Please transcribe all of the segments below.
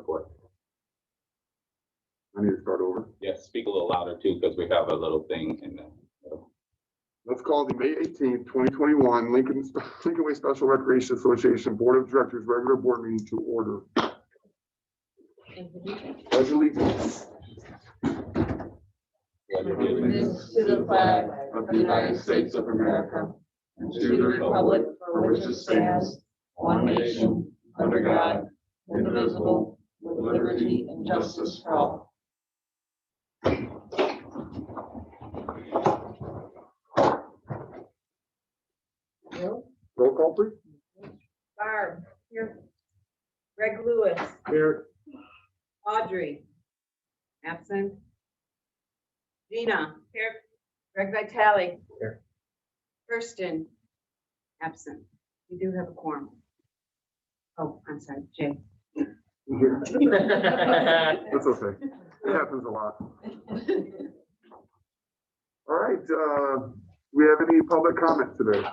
report. I need to start over. Yes, speak a little louder too, because we have a little thing in the middle. Let's call the May 18th, 2021 Lincoln Way Special Recreation Association Board of Directors regular board meeting to order. Pledge allegiance. Allegiance to the flag of the United States of America and to the republic for which it stands, one nation, under God, indivisible, with liberty and justice for all. Roll call, please. Barb, here. Greg Lewis, Here. Audrey, absent. Gina, here. Greg Vitale. Here. Kirsten, absent. You do have a quorum. Oh, I'm sorry, Jay. Here. That's okay. It happens a lot. All right, do we have any public comment today?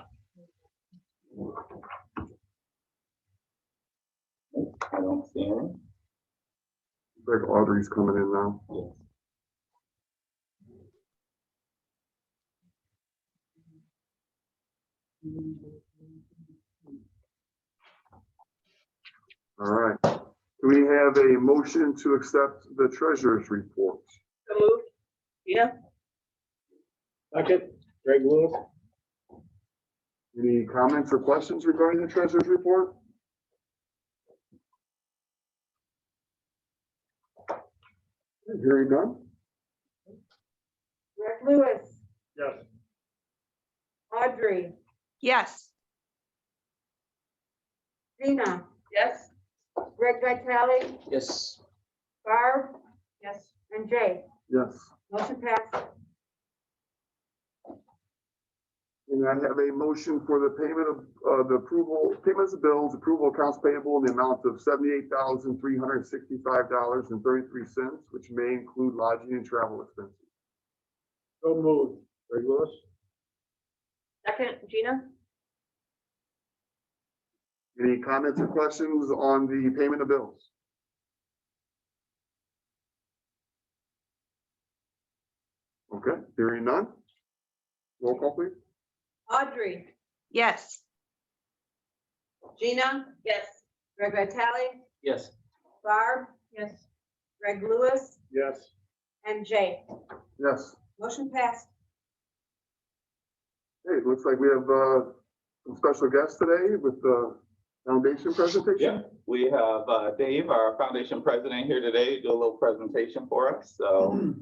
I don't see any. Greg Audrey's coming in now. Yes. All right. Do we have a motion to accept the treasurer's report? So moved. Yeah. Second, Greg Lewis. Any comments or questions regarding the treasurer's report? Hearing none? Greg Lewis, Yes. Audrey, Yes. Gina. Yes. Greg Vitale, Yes. Barb. Yes. And Jay. Yes. Motion passed. And I have a motion for the payment of the approval, payments of bills, approval accounts payable in the amount of $78,365.33, which may include lodging and travel expenses. So moved. Greg Lewis. Second, Gina. Any comments or questions on the payment of bills? Okay, hearing none. Roll call, please. Audrey, Yes. Gina. Yes. Greg Vitale, Yes. Barb. Yes. Greg Lewis Yes. and Jay. Yes. Motion passed. Hey, it looks like we have some special guests today with the foundation presentation. Yeah, we have Dave, our foundation president, here today to do a little presentation for us. So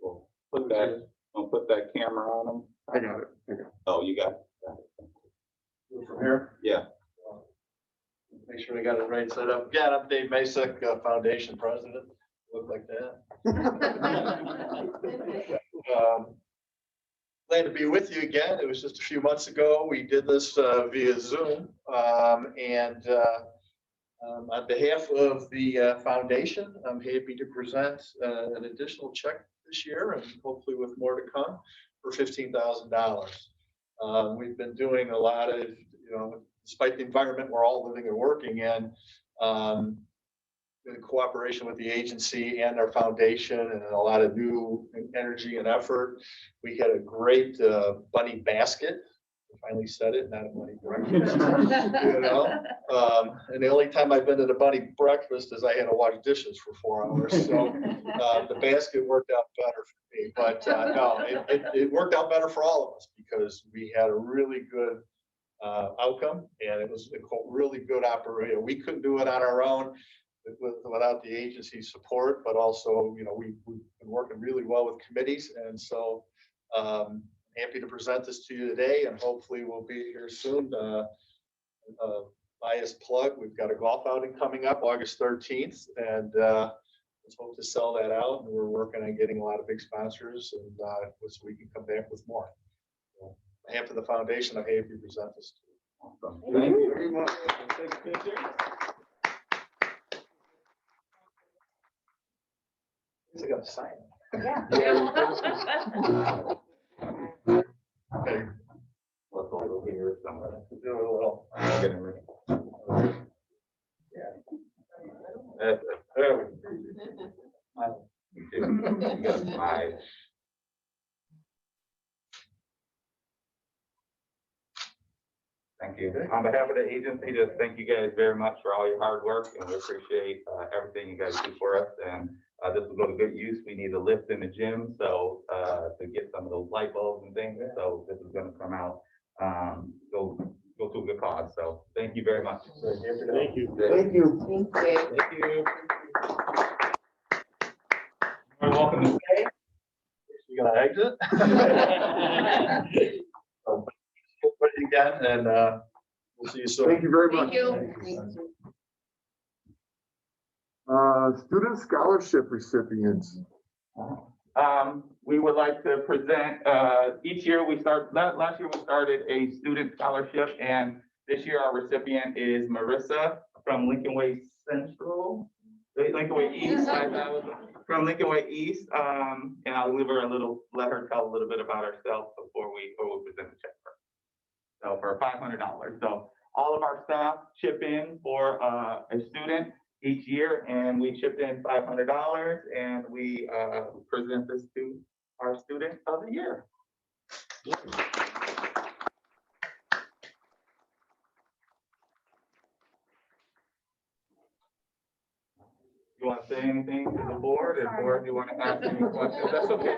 we'll put that camera on him. I got it. Oh, you got it. From here. Yeah. Make sure we got it right set up. Yeah, I'm Dave Masick, foundation president. Look like that. Glad to be with you again. It was just a few months ago. We did this via Zoom. On behalf of the foundation, I'm happy to present an additional check this year and hopefully with more to come for $15,000. We've been doing a lot of, despite the environment we're all living and working in cooperation with the agency and our foundation and a lot of new energy and effort. We had a great bunny basket. I finally said it, not a bunny breakfast. And the only time I've been to the bunny breakfast is I had to wash dishes for 4 hours. So the basket worked out better for me. But no, it worked out better for all of us because we had a really good outcome and it was a really good operation. We couldn't do it on our own without the agency's support, but also, we've been working really well with committees. And so happy to present this to you today and hopefully we'll be here soon. Bias plug, we've got a golf outing coming up August 13th and let's hope to sell that out. And we're working on getting a lot of big sponsors and so we can come back with more. So, on behalf of the foundation, I'm happy to present this to you. Awesome. Thank you very much. I got to sign it. Yeah. Okay. Let's all go here somewhere. Do a little. Get him ready. There we go. Smile. You too. You gotta smile. Thank you. On behalf of the agency, just thank you guys very much for all your hard work, and we appreciate everything you guys do for us. And this will go to good use. We need a lift in the gym, so to get some of those light bulbs and things. So this is going to come out, go to a good cause. So thank you very much. Thank you. Thank you. Thank you. Thank you. You're welcome to stay. You gonna exit? Again, and we'll see you soon. Thank you very much. Thank you. Student scholarship recipients. We would like to present, each year we start, last year we started a student scholarship, and this year our recipient is Marissa from Lincoln Way Central, Lincoln Way East, from Lincoln Way East. And I'll let her tell a little bit about herself before we present the check. So for $500. So all of our staff chip in for a student each year, and we chipped in $500, and we present this to our student of the year. You want to say anything to the board, or board, you want to ask any questions? That's okay.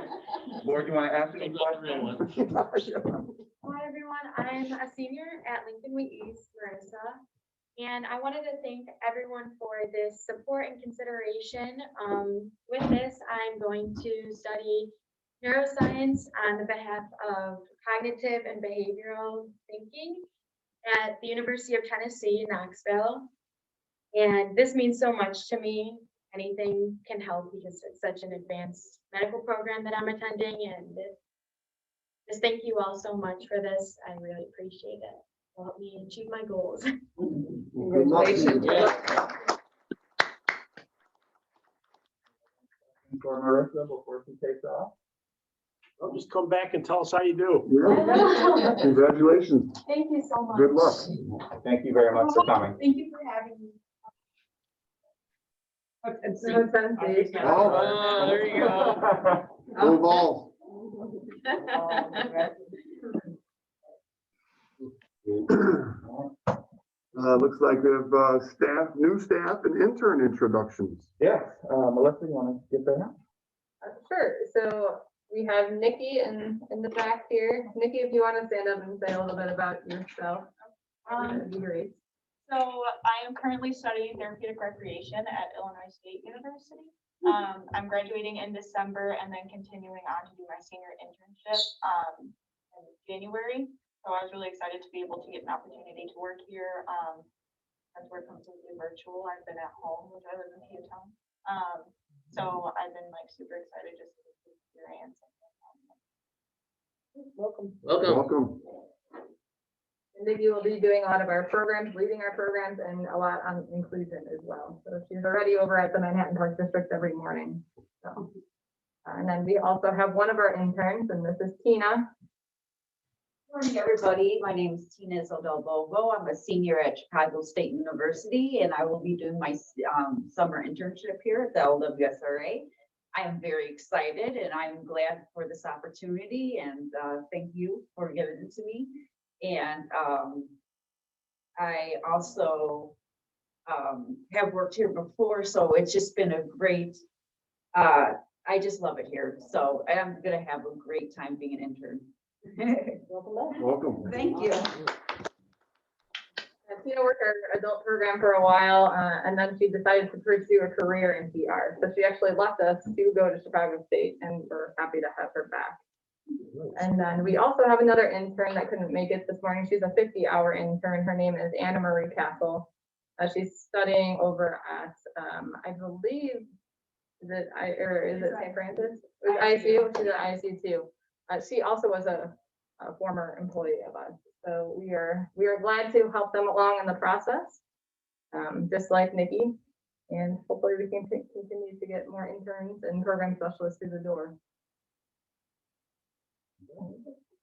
Board, you want to ask any questions? Hi, everyone. I'm a senior at Lincoln Way East, Marissa, and I wanted to thank everyone for this support and consideration. With this, I'm going to study neuroscience on the behalf of cognitive and behavioral thinking at the University of Tennessee, Knoxville. And this means so much to me. Anything can help because it's such an advanced medical program that I'm attending, and just thank you all so much for this. I really appreciate it. It'll help me achieve my goals. Congratulations. For Marissa before she takes off. Well, just come back and tell us how you do. Yeah. Congratulations. Thank you so much. Good luck. Thank you very much for coming. Thank you for having me. Oh, there you go. Go Vols. Looks like we have new staff and intern introductions. Yes, Melissa, you want to get that out? Sure. So we have Nikki in the back here. Nikki, if you want to stand up and say a little bit about yourself, that'd be great. So I am currently studying therapeutic recreation at Illinois State University. I'm graduating in December and then continuing on to do my senior internship in January. So I was really excited to be able to get an opportunity to work here. Since we're completely virtual, I've been at home, which I live in Hutton. So I've been like super excited just to get the experience. Welcome. Welcome. And Nikki will be doing a lot of our programs, leading our programs, and a lot on inclusion as well. So she's already over at the Manhattan Park District every morning. So, and then we also have one of our interns, and this is Tina. Morning, everybody. My name is Tina Isodel-Bogo. I'm a senior at Chicago State University, and I will be doing my summer internship here at the LWSRA. I am very excited, and I'm glad for this opportunity, and thank you for giving it to me. And I also have worked here before, so it's just been a great, I just love it here. So I'm going to have a great time being an intern. Welcome. Thank you. Tina worked our adult program for a while, and then she decided to pursue a career in PR. So she actually left us to go to Chicago State, and we're happy to have her back. And then we also have another intern that couldn't make it this morning. She's a 50-hour intern. Her name is Anna Marie Castle. She's studying over at, I believe, is it St. Francis? ICU. She's at ICU too. She also was a former employee of us. So we are glad to help them along in the process, just like Nikki. And hopefully we can continue to get more interns and program specialists through the door.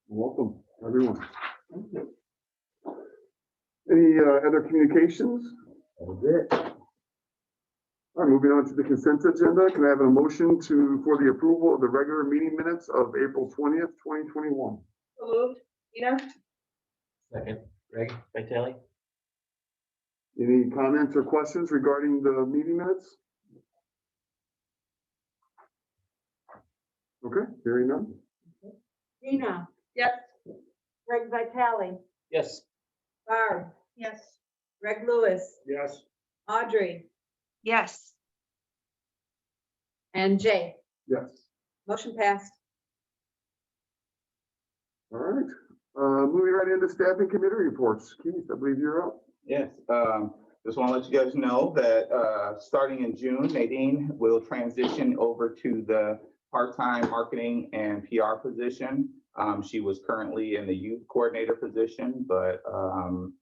Welcome, everyone. Any other communications? That was it. All right, moving on to the consent agenda. Can I have a motion for the approval of the regular meeting minutes of April 20th, 2021? So moved. Tina? Second, Greg, Vitale? Any comments or questions regarding the meeting minutes? Okay, hearing none. Tina, Yes. Greg Vitale, Yes. Barb, Yes. Greg Lewis, Yes. Audrey, Yes. and Jay. Yes. Motion passed. All right, moving right into staffing committee reports. Keith, I believe you're up. Yes, just want to let you guys know that starting in June, Nadine will transition over to the part-time marketing and PR position. She was currently in the youth coordinator position, but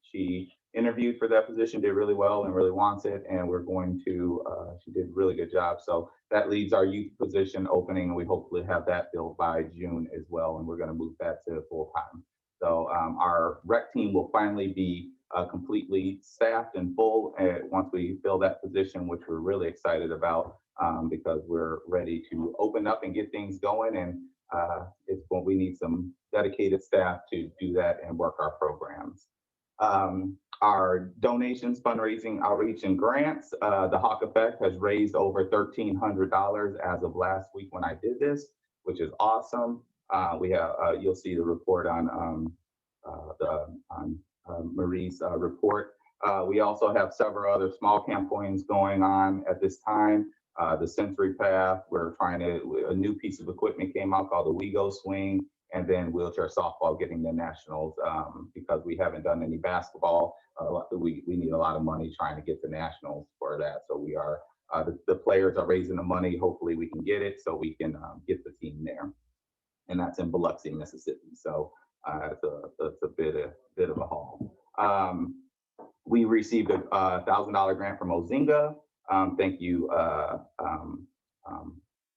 she interviewed for that position, did really well and really wants it. And we're going to, she did a really good job. So that leaves our youth position opening, and we hopefully have that filled by June as well. And we're going to move that to full time. So our rec team will finally be completely staffed and full once we fill that position, which we're really excited about because we're ready to open up and get things going. And it's when we need some dedicated staff to do that and work our programs. Our donations, fundraising, outreach, and grants, the Hawk Effect has raised over $1,300 as of last week when I did this, which is awesome. We have, you'll see the report on Marie's report. We also have several other small campaigns going on at this time. The Sensory Path, we're trying to, a new piece of equipment came out called the WeGo Swing, and then wheelchair softball getting the nationals because we haven't done any basketball. We need a lot of money trying to get the nationals for that. So we are, the players are raising the money. Hopefully we can get it so we can get the team there. And that's in Biloxi, Mississippi. So it's a bit of a haul. We received a $1,000 grant from Ozinga. Thank you.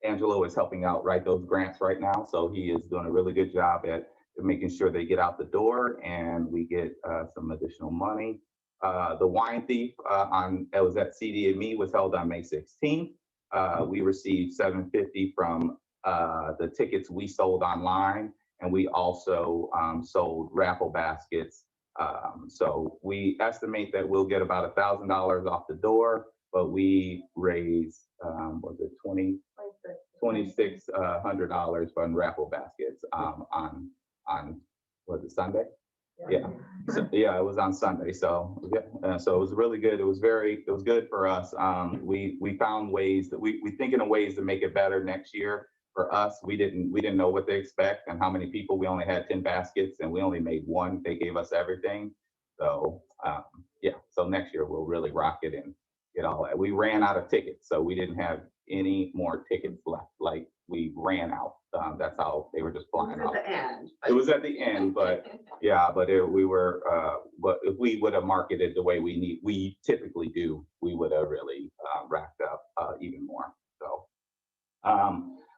Angelo is helping out write those grants right now. So he is doing a really good job at making sure they get out the door and we get some additional money. The Wine Thief it was at CD&Me was held on May 16th. We received $750 from the tickets we sold online, and we also sold raffle baskets. So we estimate that we'll get about $1,000 off the door, but we raised, was it $2,600 from raffle baskets on was it Sunday? Yeah. So, yeah, it was on Sunday. So yeah, so it was really good. It was good for us. We found ways that we thinking of ways to make it better next year. For us, we didn't know what to expect and how many people. We only had 10 baskets and we only made one. They gave us everything. So yeah, so next year we'll really rock it and get all that. We ran out of tickets, so we didn't have any more tickets left. Like we ran out. That's how they were just flying out. It was at the end, but yeah, but but if we would have marketed the way we typically do, we would have really racked up even more. So.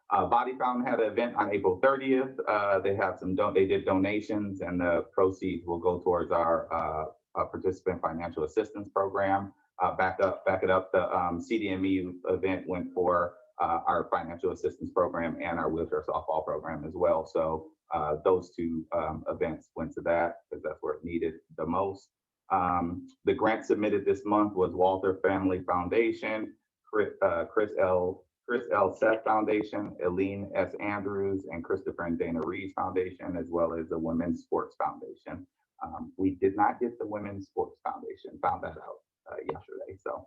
Body Fountain had an event on April 30th. They have they did donations, and the proceeds will go towards our participant financial assistance program. Back it up. The CD&Me event went for our financial assistance program and our wheelchair softball program as well. So those two events went to that because that's where it needed the most. The grant submitted this month was Walter Family Foundation, Chris L. Seth Foundation, Eileen S. Andrews, and Christopher and Dana Reeves Foundation, as well as the Women's Sports Foundation. We did not get the Women's Sports Foundation, found that out yesterday. So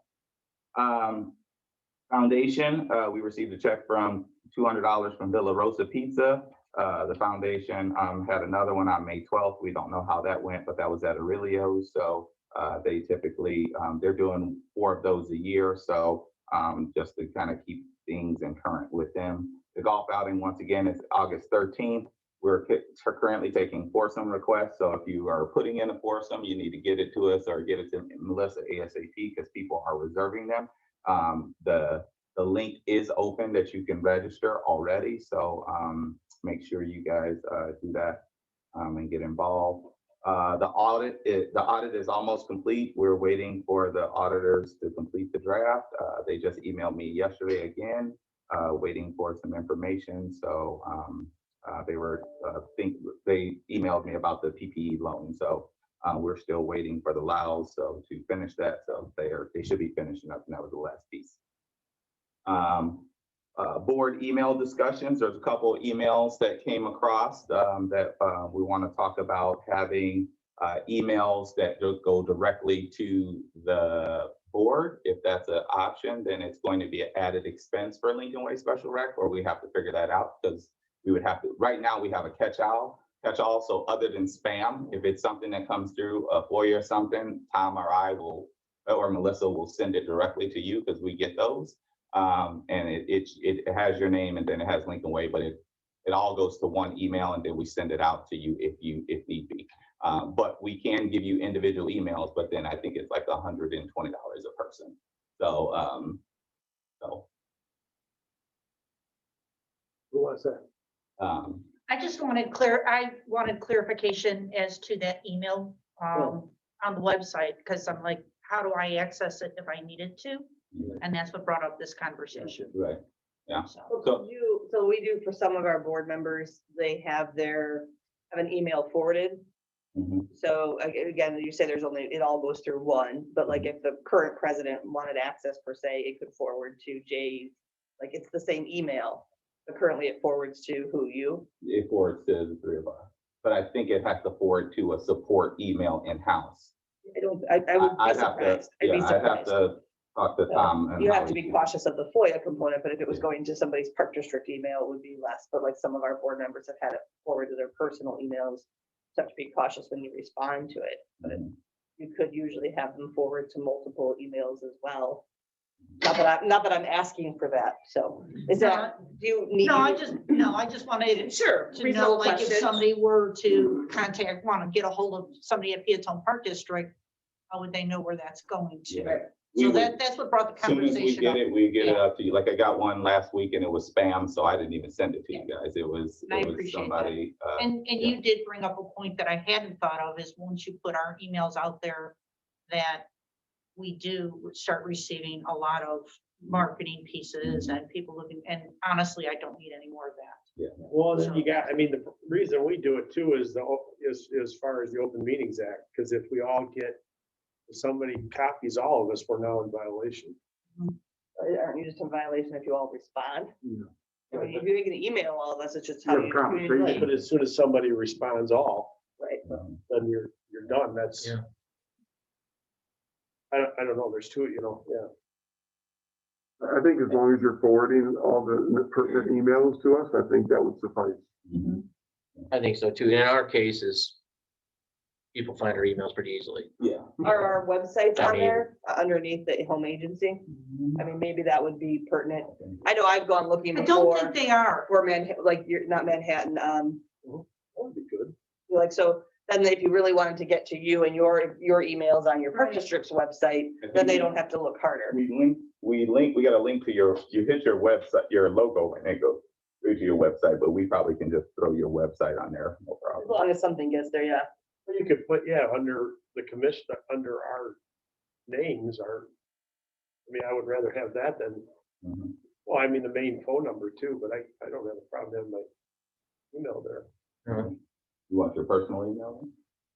foundation, we received a check from $200 from Villa Rosa Pizza. The foundation had another one on May 12th. We don't know how that went, but that was at Aurelio's. So they typically, they're doing 4 of those a year. So just to kind of keep things in current with them. The golf outing, once again, is August 13th. We're currently taking foursome requests. So if you are putting in a foursome, you need to get it to us or get it to Melissa ASAP because people are reserving them. The link is open that you can register already. So make sure you guys do that and get involved. The audit is almost complete. We're waiting for the auditors to complete the draft. They just emailed me yesterday again, waiting for some information. So they emailed me about the PPE loan. So we're still waiting for the LAOs to finish that. So they should be finishing up, and that was the last piece. Board email discussions. There's a couple emails that came across that we want to talk about having emails that go directly to the board. If that's an option, then it's going to be an added expense for Lincoln Way Special Rec, or we have to figure that out because we would have to, right now we have a catch-all. So other than spam, if it's something that comes through a FOIA or something, Tom or I will, or Melissa will send it directly to you because we get those. And it has your name and then it has Lincoln Way, but it all goes to one email and then we send it out to you if need be. But we can give you individual emails, but then I think it's like $120 a person. So, Who was that? I just wanted clarification as to that email on the website, because I'm like, how do I access it if I needed to? And that's what brought up this conversation. right. Yeah. So, So we do for some of our board members, they have an email forwarded. Mhm. So again, you say it all goes through one, but like if the current president wanted access per se, it could forward to Jay's, like it's the same email, but currently it forwards to you? It forwards to the three of us, but I think it has to forward to a support email in-house. I would be I'd have to, surprised. I'd be yeah, I'd have surprised. to talk to Tom. and You how have to he be can- cautious of the FOIA component, but if it was going to somebody's park district email, it would be less. But like some of our board members have had it forwarded to their personal emails. So have to be cautious when you respond to it, but you could usually have them forward to multiple emails as well. Not that I'm asking for that. So is that, do you need? no, I just wanted Sure. to know, reasonable like, if question. somebody were to want to get a hold of somebody at Peatone Park District, how would they know where that's going to? Yeah. We So would- that's what brought the As soon as we conversation get up. it, we get it Yeah. up to you. Like I got one last week and it was spam, so I didn't even send it to you guys. It was I appreciate that. somebody. And you did bring up a point that I hadn't thought of, is once you put our emails out there, that we do start receiving a lot of marketing pieces and people looking, and honestly, I don't need any more of that. Well, then you got, I mean, the reason we do it too is as far as the Open Meetings Act, because if we all get, if somebody copies all of us, we're now in violation. Aren't you just in violation if you all respond? Yeah. I mean, if you can email all of us, it's just how You have you a conversation. communicate, But as soon as somebody responds all, right? then you're done. That's. Yeah. I don't know, there's two, yeah. I think as long as you're forwarding all the pertinent emails to us, I think that would suffice. I think so too. In our cases, people find our emails pretty easily. Yeah. Are our websites I on mean- there underneath the home agency? I mean, maybe that would be pertinent. I know I've gone looking I don't before, think they are. or Manhattan, like you're not Manhattan, That would be good. like, so then if you really wanted to get to you and your emails on your park Right. district's website, then they don't have to look harder. We got a link to you hit your website, your logo, and it goes to your website, but we probably can just throw your website on there, no As problem. long as something gets there, yeah. Well, you could put, under the commission, under our names are, I mean, I would rather have that than, Mhm. well, I mean, the main phone number too, but I don't have a problem having my email there. You want your personal email?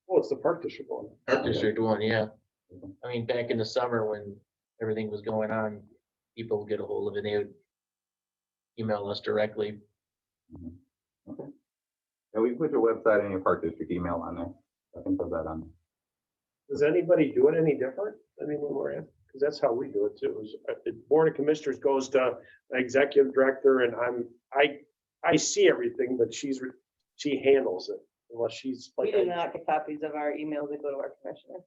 Well, it's the park district one. Park District one, yeah. I mean, back in the summer when everything was going on, people would get a hold of it, they would email us directly. Okay. Yeah, we can put your website and your park district email on there. I can put that on. Does anybody do it any different? I mean, when we're in, because that's how we do it too, is the Board of Commissioners goes to executive director and I see everything, but she handles it unless she's We like, do not get copies of our emails that go to our commissioner.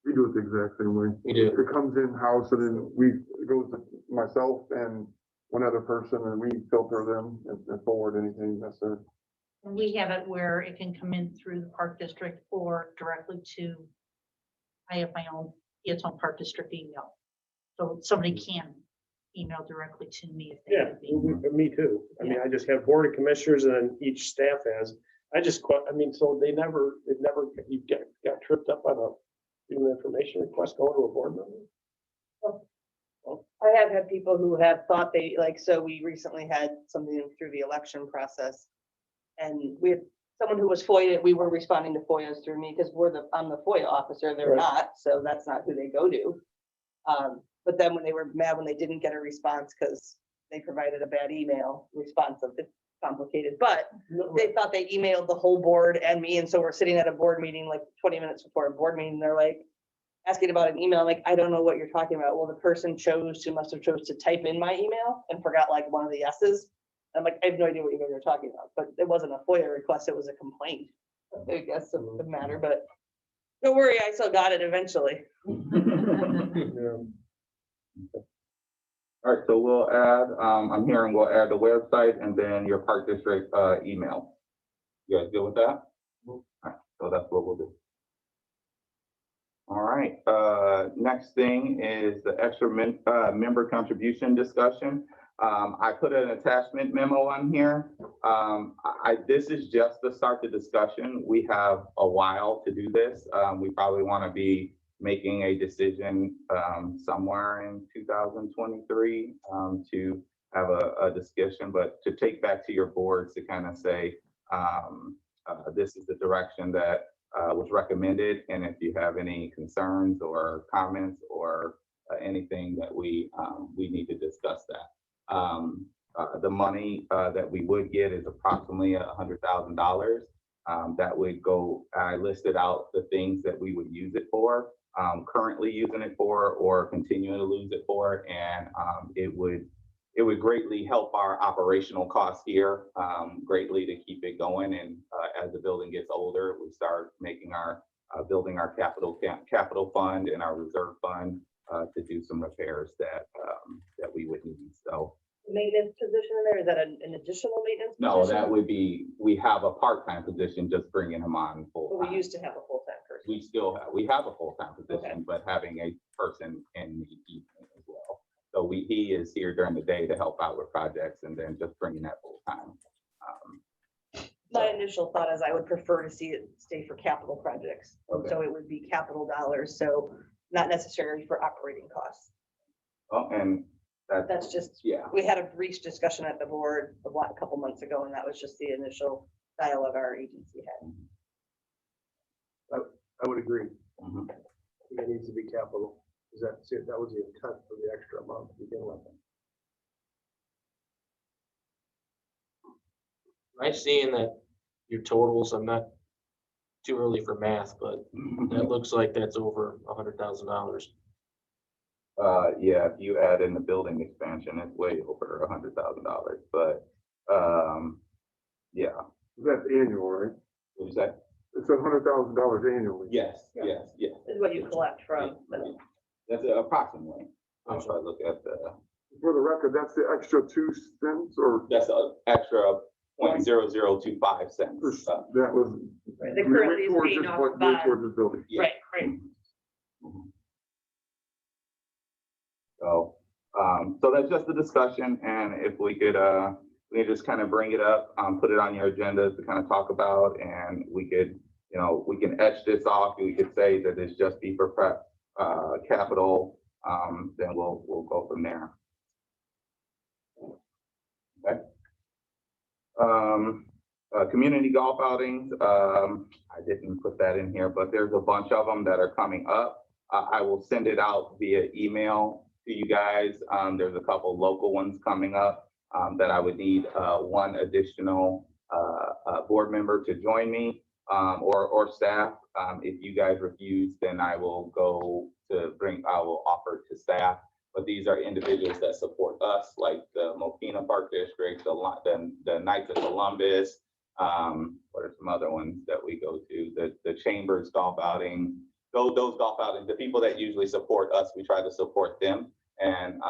We do it the exact same way. We do. It comes in-house and then it goes to myself and one other person and we filter them and forward anything necessary. And we have it where it can come in through the park district or directly to, I have my own Peatone Park District email. So somebody can email directly to me if they yeah, need me. me too. I mean, I just have Board of Commissioners and then each staff has, I just, I mean, so they've never, you got tripped up on a, an information request going to a board member? I have had people who have thought they, like, so we recently had something through the election process. And we had someone who was FOIA, we were responding to FOIAs through me because I'm the FOIA officer, they're Right. not, so that's not who they go to. But then when they were mad when they didn't get a response because they provided a bad email response of it's complicated, but they thought they emailed the whole board and me, and so we're sitting at a board meeting like 20 minutes before a board meeting, they're like asking about an email, like, I don't know what you're talking about. Well, the person must have chose to type in my email and forgot like one of the S's. I'm like, I have no idea what you guys are talking about, but it wasn't a FOIA request, it was a complaint, I guess, of the matter, but don't worry, I still got it eventually. Yeah. All right, so we'll add, I'm hearing we'll add the website and then your park district, email. You guys good with that? All right, so that's what we'll do. All right, next thing is the extra member contribution discussion. I put an attachment memo on here. This is just to start the discussion. We have a while to do this. We probably want to be making a decision somewhere in 2023 to have a discussion, but to take back to your boards to kind of say, this is the direction that was recommended. And if you have any concerns or comments or anything that we need to discuss that. The money that we would get is approximately $100,000. That would go, I listed out the things that we would use it for, currently using it for, or continuing to use it for. And it would greatly help our operational costs here, greatly to keep it going. And as the building gets older, we start making our, building our capital fund and our reserve fund to do some repairs that we would need. So Maintenance position in there, is that an additional maintenance? no, position? that would be, we have a part-time position, just bringing him on But full-time. we used to have a full-time person. We have a full-time position, Okay. but having a person in the evening as well. So he is here during the day to help out with projects and then just bringing that full-time. My initial thought is I would prefer to see it stay for capital projects. Okay. So it would be capital dollars, so not necessarily for operating costs. Well, and That's just, yeah. we had a brief discussion at the board a couple months ago, and that was just the initial dialogue our agency had. I would agree. Mhm. It needs to be capital. Is that was the intent for the extra amount to begin with. I've seen that your totals, I'm not too early for math, but that looks like that's over $100,000. Yeah, if you add in the building expansion, it's way over $100,000, but, yeah. That's annual, right? What is that? It's $100,000 annually. Yes, Yeah. yes, yes. Is what you collect from. That's approximately. I'm trying to look at For the record, that's the extra 2 cents or that's an extra 0.0025 cents. that was. Right, they currently is towards paying this off one- bond. towards this building. Yeah. Right. So, so that's just the discussion, and if we could just kind of bring it up, put it on your agenda to kind of talk about, and we could, we can etch this off. We could say that it's just be for prep, capital, then we'll go from there. Okay. Community golf outings, I didn't put that in here, but there's a bunch of them that are coming up. I will send it out via email to you guys. There's a couple local ones coming up that I would need one additional board member to join me or staff. If you guys refuse, then I will offer to staff. But these are individuals that support us, like the Mokina Park District, the Knights of Columbus. What are some other ones that we go to? The Chambers golf outing. Those golf outings, the people that usually support us, we try to support them. And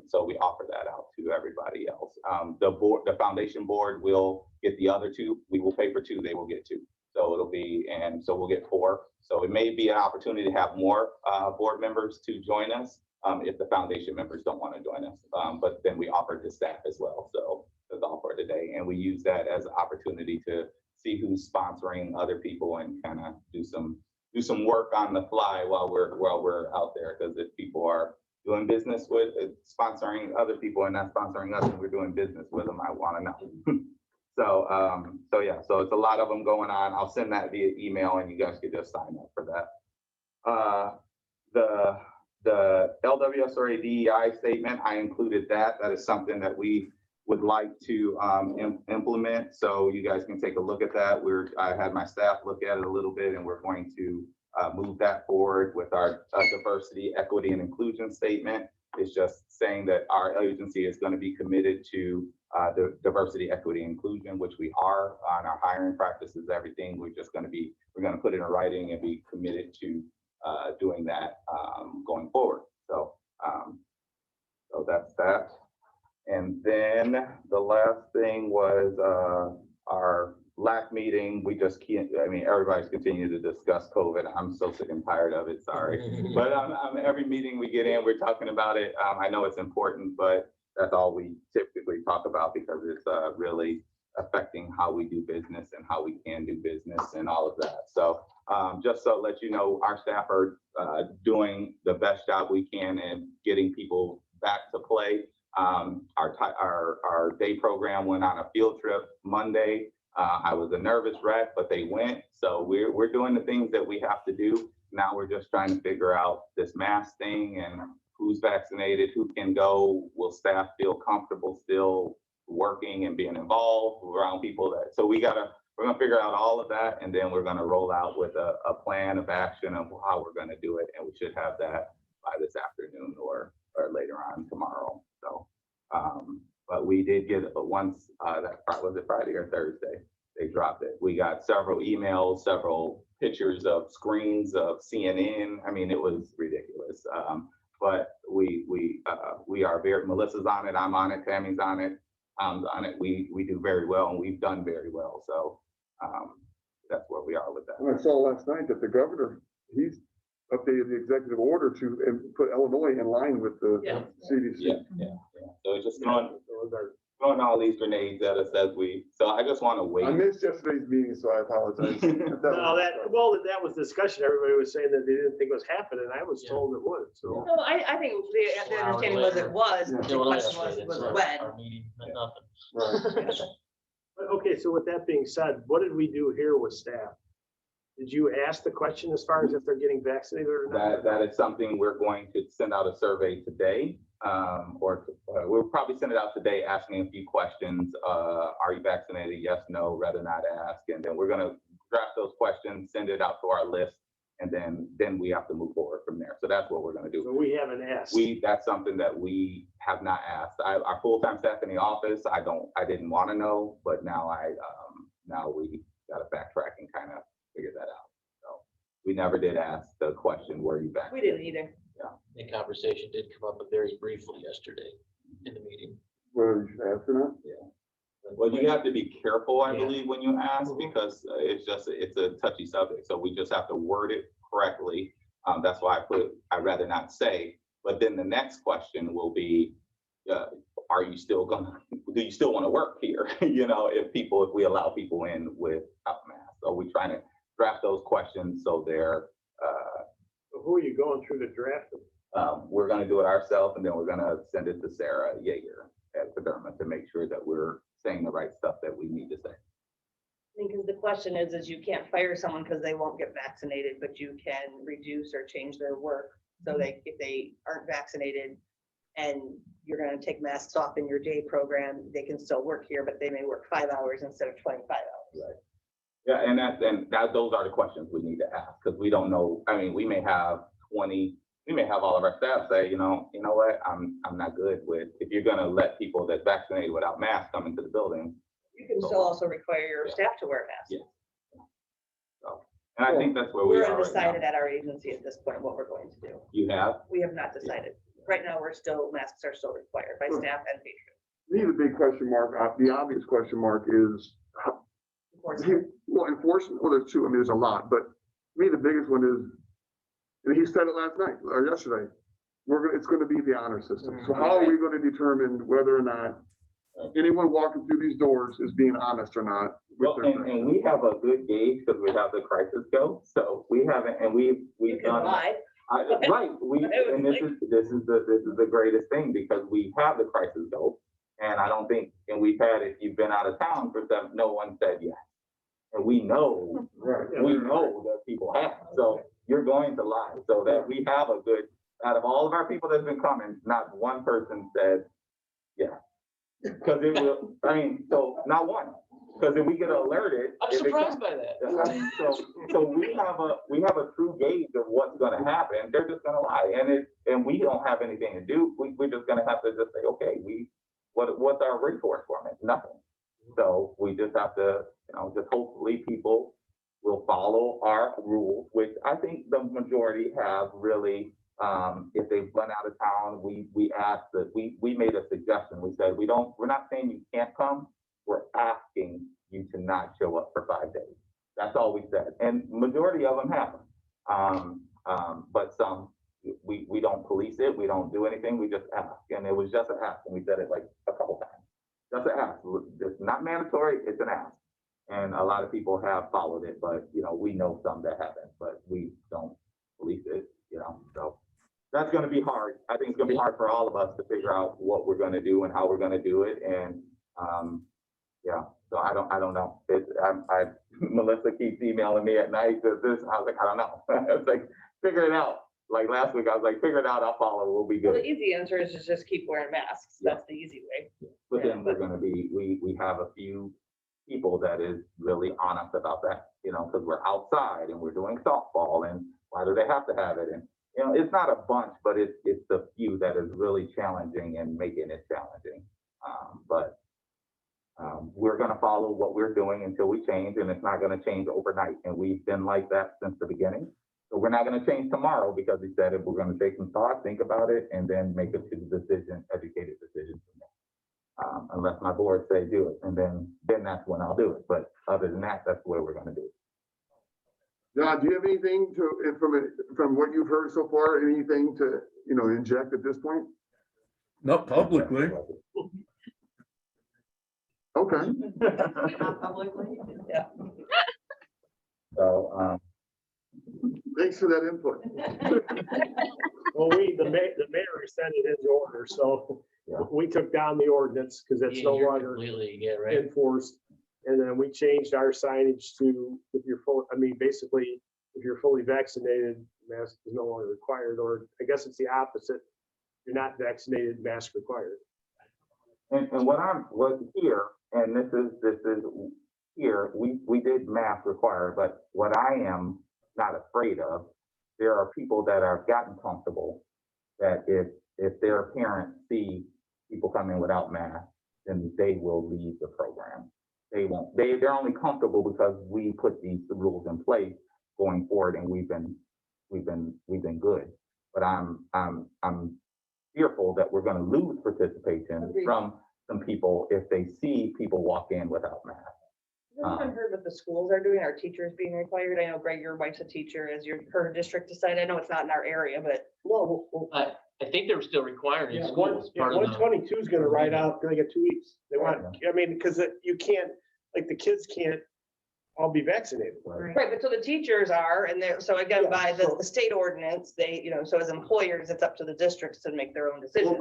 so we offer that out to everybody else. The foundation board will get the other 2. We will pay for 2, they will get 2. So so we'll get 4. So it may be an opportunity to have more board members to join us if the foundation members don't want to join us. But then we offer to staff as well. So that's all for today. And we use that as an opportunity to see who's sponsoring other people and kind of do some work on the fly while we're out there. Because if people are doing business with, sponsoring other people and not sponsoring us, and we're doing business with them, I want to know. So yeah, so it's a lot of them going on. I'll send that via email and you guys could just sign up for that. The LWSRA DEI statement, I included that. That is something that we would like to implement. So you guys can take a look at that. I had my staff look at it a little bit, and we're going to move that forward with our diversity, equity, and inclusion statement. It's just saying that our agency is going to be committed to the diversity, equity, inclusion, which we are on our hiring practices, everything. We're going to put it in writing and be committed to doing that going forward. So that's that. And then the last thing was our LAC meeting. We just can't, I mean, everybody's continuing to discuss COVID. I'm so sick and tired of it, sorry. But every meeting we get in, we're talking about it. I know it's important, but that's all we typically talk about because it's really affecting how we do business and how we can do business and all of that. So just so let you know, our staff are doing the best job we can in getting people back to play. Our day program went on a field trip Monday. I was a nervous wreck, but they went. So we're doing the things that we have to do. Now we're just trying to figure out this mask thing and who's vaccinated, who can go. Will staff feel comfortable still working and being involved around people that, so we're gonna figure out all of that, and then we're gonna roll out with a plan of action of how we're gonna do it, and we should have that by this afternoon or later on tomorrow. So, but we did get once, was it Friday or Thursday? They dropped it. We got several emails, several pictures of screens of CNN. I mean, it was ridiculous. But we are Melissa's on it, I'm on it, Tammy's on it, Tom's on it. We do very well, and we've done very well. So that's where we are with that. And I saw last night that the governor, he's updated the executive order to put Illinois in line with the CDC. Yeah. So it's just throwing all these grenades at us so I just want to wait. I missed yesterday's meeting, so I apologize. That was discussion. Everybody was saying that they didn't think it was happening. I was told it would, so. No, I think the understanding was it was, the question was when. Our meeting meant nothing. Right. But okay, so with that being said, what did we do here with staff? Did you ask the question as far as if they're getting vaccinated or not? That is something we're going to send out a survey today. We'll probably send it out today asking a few questions. Are you vaccinated? Yes, no, rather not ask. And then we're going to draft those questions, send it out to our list, and then we have to move forward from there. So that's what we're going to do. So we haven't asked. That's something that we have not asked. Our full-time staff in the office, I didn't want to know, but now now we got to backtrack and kind of figure that out. So we never did ask the question, were you vaccinated? We didn't either. Yeah. The conversation did come up very briefly yesterday in the meeting. Whether you should ask or not? Yeah. Well, you have to be careful, I believe, when you ask, because it's a touchy subject. So we just have to word it correctly. That's why I'd rather not say. But then the next question will be, do you still want to work here? If we allow people in without masks. So we're trying to draft those questions so they're. Who are you going through to draft them? We're going to do it ourselves, and then we're going to send it to Sarah Yeager at Paderma to make sure that we're saying the right stuff that we need to say. Because the question is you can't fire someone because they won't get vaccinated, but you can reduce or change their work. So if they aren't vaccinated and you're going to take masks off in your day program, they can still work here, but they may work 5 hours instead of 25 hours. Right. Yeah, and those are the questions we need to ask, because we don't know. I mean, we may have all of our staff say, you know what, I'm not good with, if you're gonna let people that's vaccinated without masks come into the building. You can still also require your staff to wear a mask. Yeah. So, and I think that's where we We're are undecided right at our agency at this point what we're going to do. You have? We have not decided. Right now, masks are still required by staff and patrons. To me, the big question mark, the obvious question mark is, enforcement, there's two, I mean, there's a lot, but to me, the biggest one is, and he said it last night or yesterday, it's going to be the honor system. So how are we going to determine whether or not anyone walking through these doors is being honest or not? Well, and we have a good gauge because we have the crisis go, so we haven't, and You we've can done. lie. Right, and this is the greatest thing because we have the crisis go. And I don't think, and we've had, if you've been out of town for some, no one said yes. And we know that people have, so you're going to lie, so that we have a good, out of all of our people that's been coming, not one person said yes. Cause it will, I mean, so not one, cause if we get alerted. I'm if it surprised comes- by that. So we have a true gauge of what's gonna happen, they're just gonna lie, and we don't have anything to do, we're just gonna have to just say, okay, what's our recourse from it? Nothing. So we just have to, just hopefully people will follow our rules, which I think the majority have really, if they've run out of town, we asked that, we made a suggestion. We said, we're not saying you can't come, we're asking you to not show up for 5 days. That's all we said. And majority of them have. But some, we don't police it, we don't do anything, we just ask. And it was just an ask, and we said it like a couple times. Just an ask. It's not mandatory, it's an ask. And a lot of people have followed it, but we know some that haven't, but we don't police it, so. That's gonna be hard. I think it's gonna be hard for all of us to figure out what we're gonna do and how we're gonna do it. And, so I don't know. Melissa keeps emailing me at night, I was like, I don't know. I was like, figure it out. Like last week, I was like, figure it out, I'll follow, we'll be Well, good. the easy answer is to just keep wearing masks. Yeah. That's the easy way. But then we're gonna be, we have a few people that is really honest about that, because we're outside and we're doing softball, and why do they have to have it? And, it's not a bunch, but it's the few that is really challenging and making it challenging. But we're gonna follow what we're doing until we change, and it's not gonna change overnight. And we've been like that since the beginning. So we're not gonna change tomorrow because we said it. We're gonna take some thought, think about it, and then make a decision, educated decision from there. Unless my board say do it, and then that's when I'll do it. But other than that, that's where we're gonna do it. John, do you have anything from what you've heard so far, anything to, inject at this point? Not publicly. Okay. Not publicly. Yeah. So, Thanks for that input. Well, the mayor sent it in order, so Yeah. we took down the ordinance because it's no You're longer completely, right. enforced. And then we changed our signage to, basically, if you're fully vaccinated, mask is no longer required, or I guess it's the opposite. You're not vaccinated, mask required. and what here, and this is here, we did mask required, but what I am not afraid of, there are people that have gotten comfortable that if their parents see people coming without masks, then they will leave the program. They won't. They're only comfortable because we put these rules in place going forward, and we've been good. But I'm fearful that we're going to lose participation Agreed. from some people if they see people walk in without masks. I've even heard what the schools are doing, our teachers being required. I know Greg, your wife's a teacher, as her district decided. I know it's not in our area, but Well, I think they were still required in yeah, schools. Part of the- 122 is gonna ride out, gonna get 2 weeks. They want, because you can't, like, the kids can't all be vaccinated. right, but so the teachers are, and they're, so again, Yeah, by so- the state ordinance, they, so as employers, it's up to the districts to make their own Well, decisions.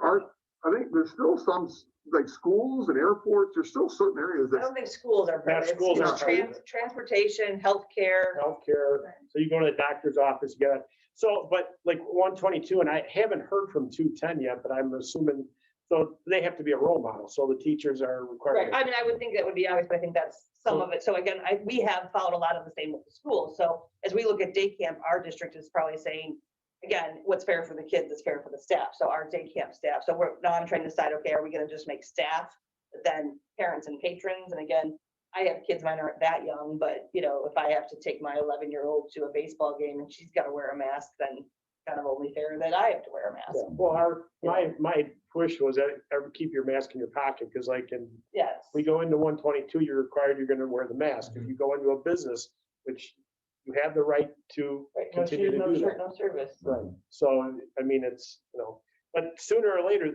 but I think there's still some, like schools and airports, there's still certain areas I that, don't think schools are. Yeah, It's- schools it's are. Transportation, healthcare. Healthcare, so you go to the doctor's office, you got, so, but like 122, and I haven't heard from 210 yet, but I'm assuming, so they have to be a role model, so the teachers are Right, required. I mean, I would think that would be obvious, but I think that's some of it. So again, we have followed a lot of the same with the schools. So as we look at day camp, our district is probably saying, again, what's fair for the kids is fair for the staff. So our day camp staff. So now I'm trying to decide, okay, are we gonna just make staff, but then parents and patrons? And again, I have kids, mine aren't that young, but if I have to take my 11-year-old to a baseball game and she's gotta wear a mask, then kind of only fair that I have to wear a mask. Yeah, well, my push was that keep your mask in your pocket, because like Yes. we go into 122, you're gonna wear the mask. If you go into a business, which you have the right to Right, no continue shoes, to no do shirt, that. no service. Right, so, I mean, it's, but sooner or later,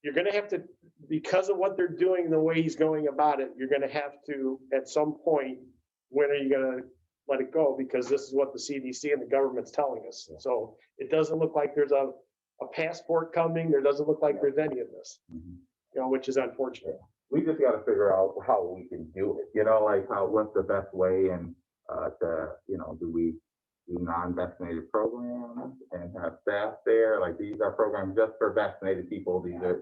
you're gonna have to, because of what they're doing, the way he's going about it, you're gonna have to, at some point, when are you gonna let it go? Because this is what the CDC and the government's telling us. So it doesn't look like there's a passport coming. There doesn't look like there's any of this, which is unfortunate. We just gotta figure out how we can do it, like what's the best way and, do we do non-vaccinated programs and have staff there? Like, these are programs just for vaccinated people. These are,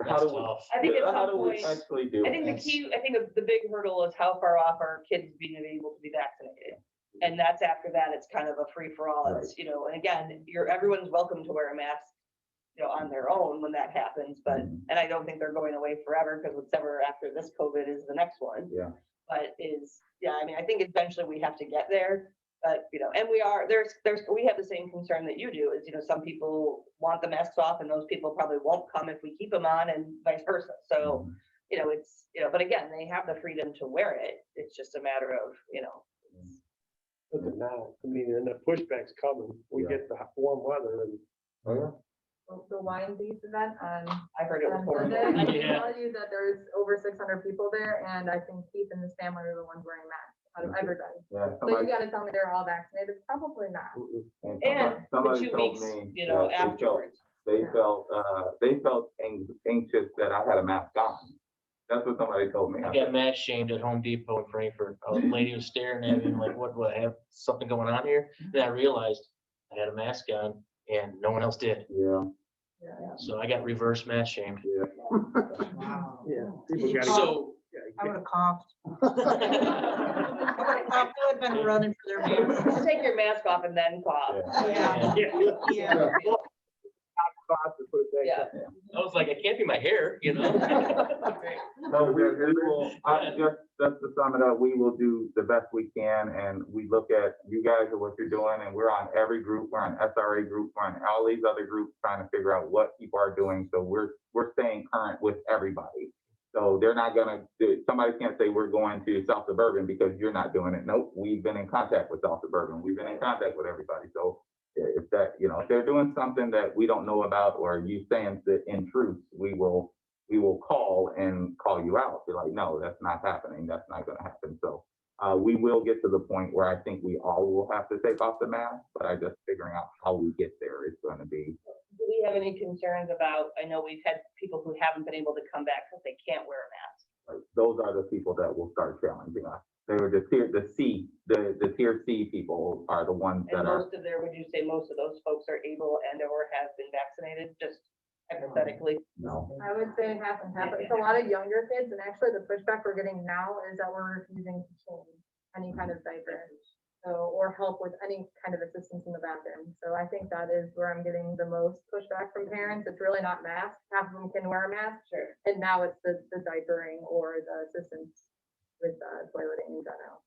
how do we? tough. I think at How some do we point, actually do I it? think the big hurdle is how far off are kids being able to be vaccinated? And that's after that, it's kind of a free for all. It's, and again, everyone's welcome to wear a mask, on their own when that happens, but, and I don't think they're going away forever, because whatever after this COVID is the next one. Yeah. But I think eventually we have to get there, but, and we have the same concern that you do, is, some people want the masks off, and those people probably won't come if we keep them on, and vice versa. So, it's, but again, they have the freedom to wear it. It's just a matter of, Look at now, I mean, and the pushback's coming. We get the warm weather and. The wine beef event on I heard it was on horrible. Sunday, I can Yeah. tell you that there's over 600 people there, and I think Keith and his family are the ones wearing masks out of everybody. Yeah, So you gotta tell me they're all vaccinated, probably not. And the somebody 2 told weeks, me that afterwards. They felt anxious that I had a mask on. That's what somebody told me. I got mask shamed at Home Depot in Frankfurt. A lady was staring at me like, what, I have something going on here? Then I realized I had a mask on and no one else did. Yeah. So I got reverse mask shamed. Yeah. Yeah. People gotta So, I would have coughed. I would have been running for their mask. Take your mask off and then cough. Yeah. Yeah. Yeah. I was like, it can't be my hair, So we will, just to sum it up, we will do the best we can, and we look at you guys and what you're doing, and we're on every group, we're on SRA group, we're on all these other groups, trying to figure out what people are doing, so we're staying current with everybody. So they're not somebody can't say we're going to South Suburban because you're not doing it. Nope, we've been in contact with South Suburban, we've been in contact with everybody, so if that, if they're doing something that we don't know about, or you saying that in truth, we will call you out. Be like, no, that's not happening. That's not going to happen. So we will get to the point where I think we all will have to take off the mask, but I just figuring out how we get there is going to be. Do we have any concerns about, I know we've had people who haven't been able to come back because they can't wear a mask. Like, those are the people that will start challenging us. They were the tier C people are the ones And that are. would you say most of those folks are able and or have been vaccinated, just hypothetically? No. I would say half and half. It's a lot of younger kids, and actually the pushback we're getting now is that we're refusing to change any kind of diaper. So, or help with any kind of assistance in the bathroom. So I think that is where I'm getting the most pushback from parents. It's really not masks. Half of them can wear a mask. Sure. And now it's the diapering or the assistance with toileting in general.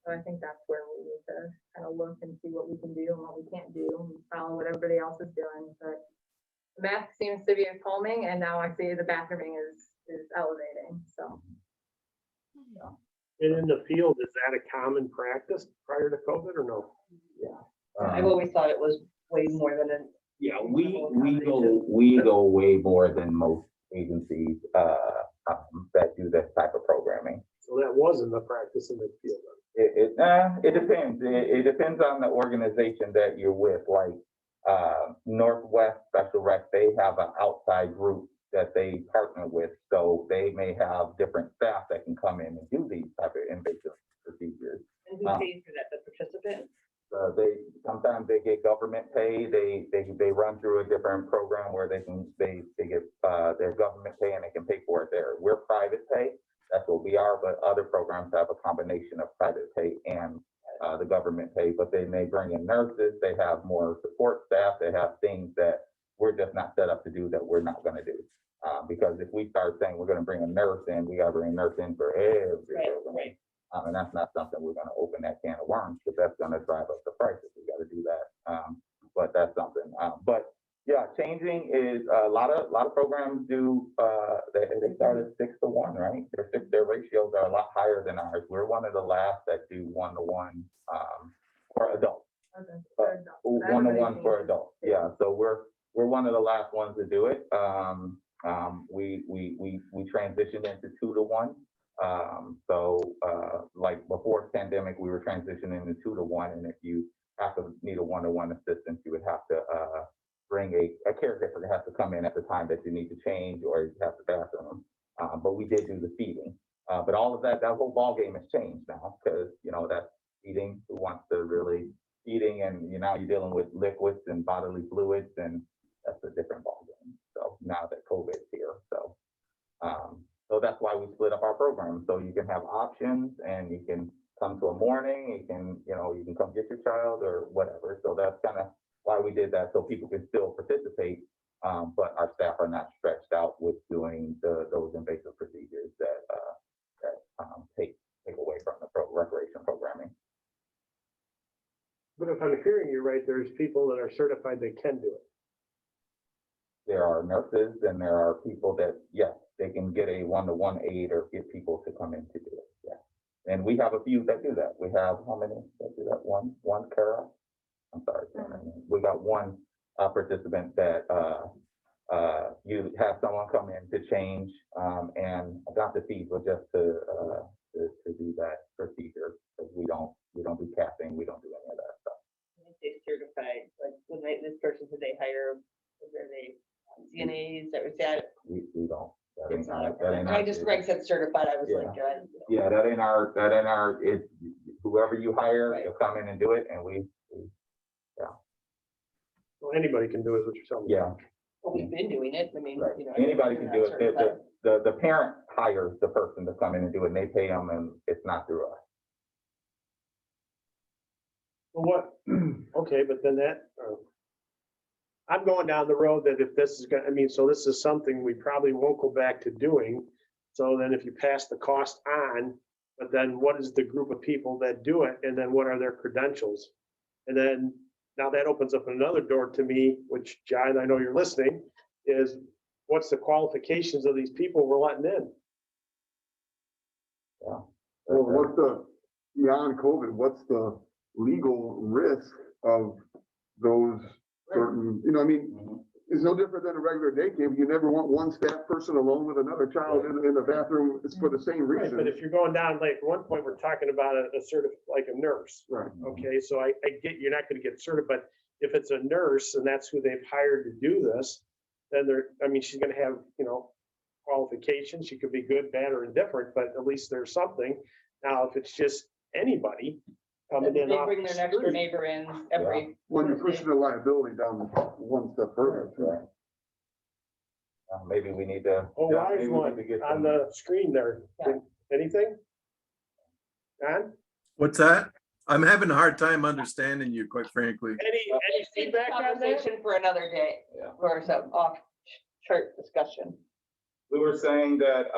So I think that's where we need to kind of look and see what we can do and what we can't do and follow what everybody else is doing. But the mask seems to be calming, and now I see the bathrooming is elevating, so. And in the field, is that a common practice prior to COVID or no? I've always thought it was way more than an. Yeah, we go way more than most agencies that do this type of programming. So that wasn't the practice in the field. It depends. It depends on the organization that you're with. Like Northwest Special Rec, they have an outside group that they partner with, so they may have different staff that can come in and do these type of invasive procedures. And who pays for that, the participant? Sometimes they get government pay. They run through a different program where they get their government pay and they can pay for it there. We're private pay. That's what we are, but other programs have a combination of private pay and the government pay, but then they bring in nurses, they have more support staff, they have things that we're just not set up to do that we're not gonna do. Because if we start saying we're gonna bring a nurse in, we gotta bring a nurse in for every program. Right. And that's not something we're gonna open that can of worms, because that's gonna drive up the prices. We gotta do that. But that's something. But yeah, changing is a lot of programs do. They start at 6-to-1, right? Their ratios are a lot higher than ours. We're one of the last that do 1-to-1 for adults. 1-to-1 for adults. Yeah, so we're one of the last ones to do it. We transitioned into 2-to-1. Like before pandemic, we were transitioning into 2-to-1, and if you have to need a 1-to-1 assistance, you would have to bring a caregiver that has to come in at the time that you need to change or you have to bathroom. But we did do the feeding. But all of that whole ball game has changed now because, that's feeding, who wants to really feeding, and now you're dealing with liquids and bodily fluids, and that's a different ball game. So now that COVID's here, so that's why we split up our program. So you can have options, and you can come to a morning, you can come get your child or whatever. So that's kind of why we did that, so people can still participate, but our staff are not stretched out with doing those invasive procedures that take away from the recreation programming. But if I'm hearing you right, there's people that are certified that can do it. There are nurses and there are people that, yes, they can get a 1-to-1 aid or get people to come in to do it. Yeah. And we have a few that do that. We have how many that do that? One, Kara? I'm sorry. We got one participant that you have someone come in to change and adopt the fees, but just to do that procedure, because we don't do capping, we don't do any of that stuff. When they certified, like this person, did they hire, are they CNAs, that was that? We don't. It's not. I just, Greg said certified, I was Yeah. like, Yeah, that ain't our, it's whoever you hire, Right. you'll come in and do it, and Well, anybody can do it, is what you're telling me. yeah. well, we've been doing it, I mean, Right. you know. Anybody we're can not do it. certified. The parent hires the person to come in and do it, and they pay them, and it's not through us. Well, what, okay, but then that, I'm going down the road that if this is gonna, so this is something we probably won't go back to doing. So then if you pass the cost on, but then what is the group of people that do it, and then what are their credentials? And then, now that opens up another door to me, which, John, I know you're listening, is what's the qualifications of these people we're letting in? Yeah. Well, what's beyond COVID, what's the legal risk of those certain, it's no different than a regular day camp. You never want one staff person alone with another child in the bathroom. It's for the same Right, reason. but if you're going down, like, at one point, we're talking about a like a nurse. Right. Okay, so I get, you're not gonna get certified, but if it's a nurse and that's who they've hired to do this, then she's gonna have, qualifications. She could be good, bad, or indifferent, but at least there's something. Now, if it's just anybody coming They in off bring the their extra street, neighbor in every. When you're pushing the liability down one step further. Right. Maybe we need to. oh, yeah, why maybe is we one need to get on some- the screen there? Yeah. Anything? John, What's that? I'm having a hard time understanding you, quite frankly. any It's a feedback on that? conversation for another day, Yeah. or some off-chart discussion. We were saying that,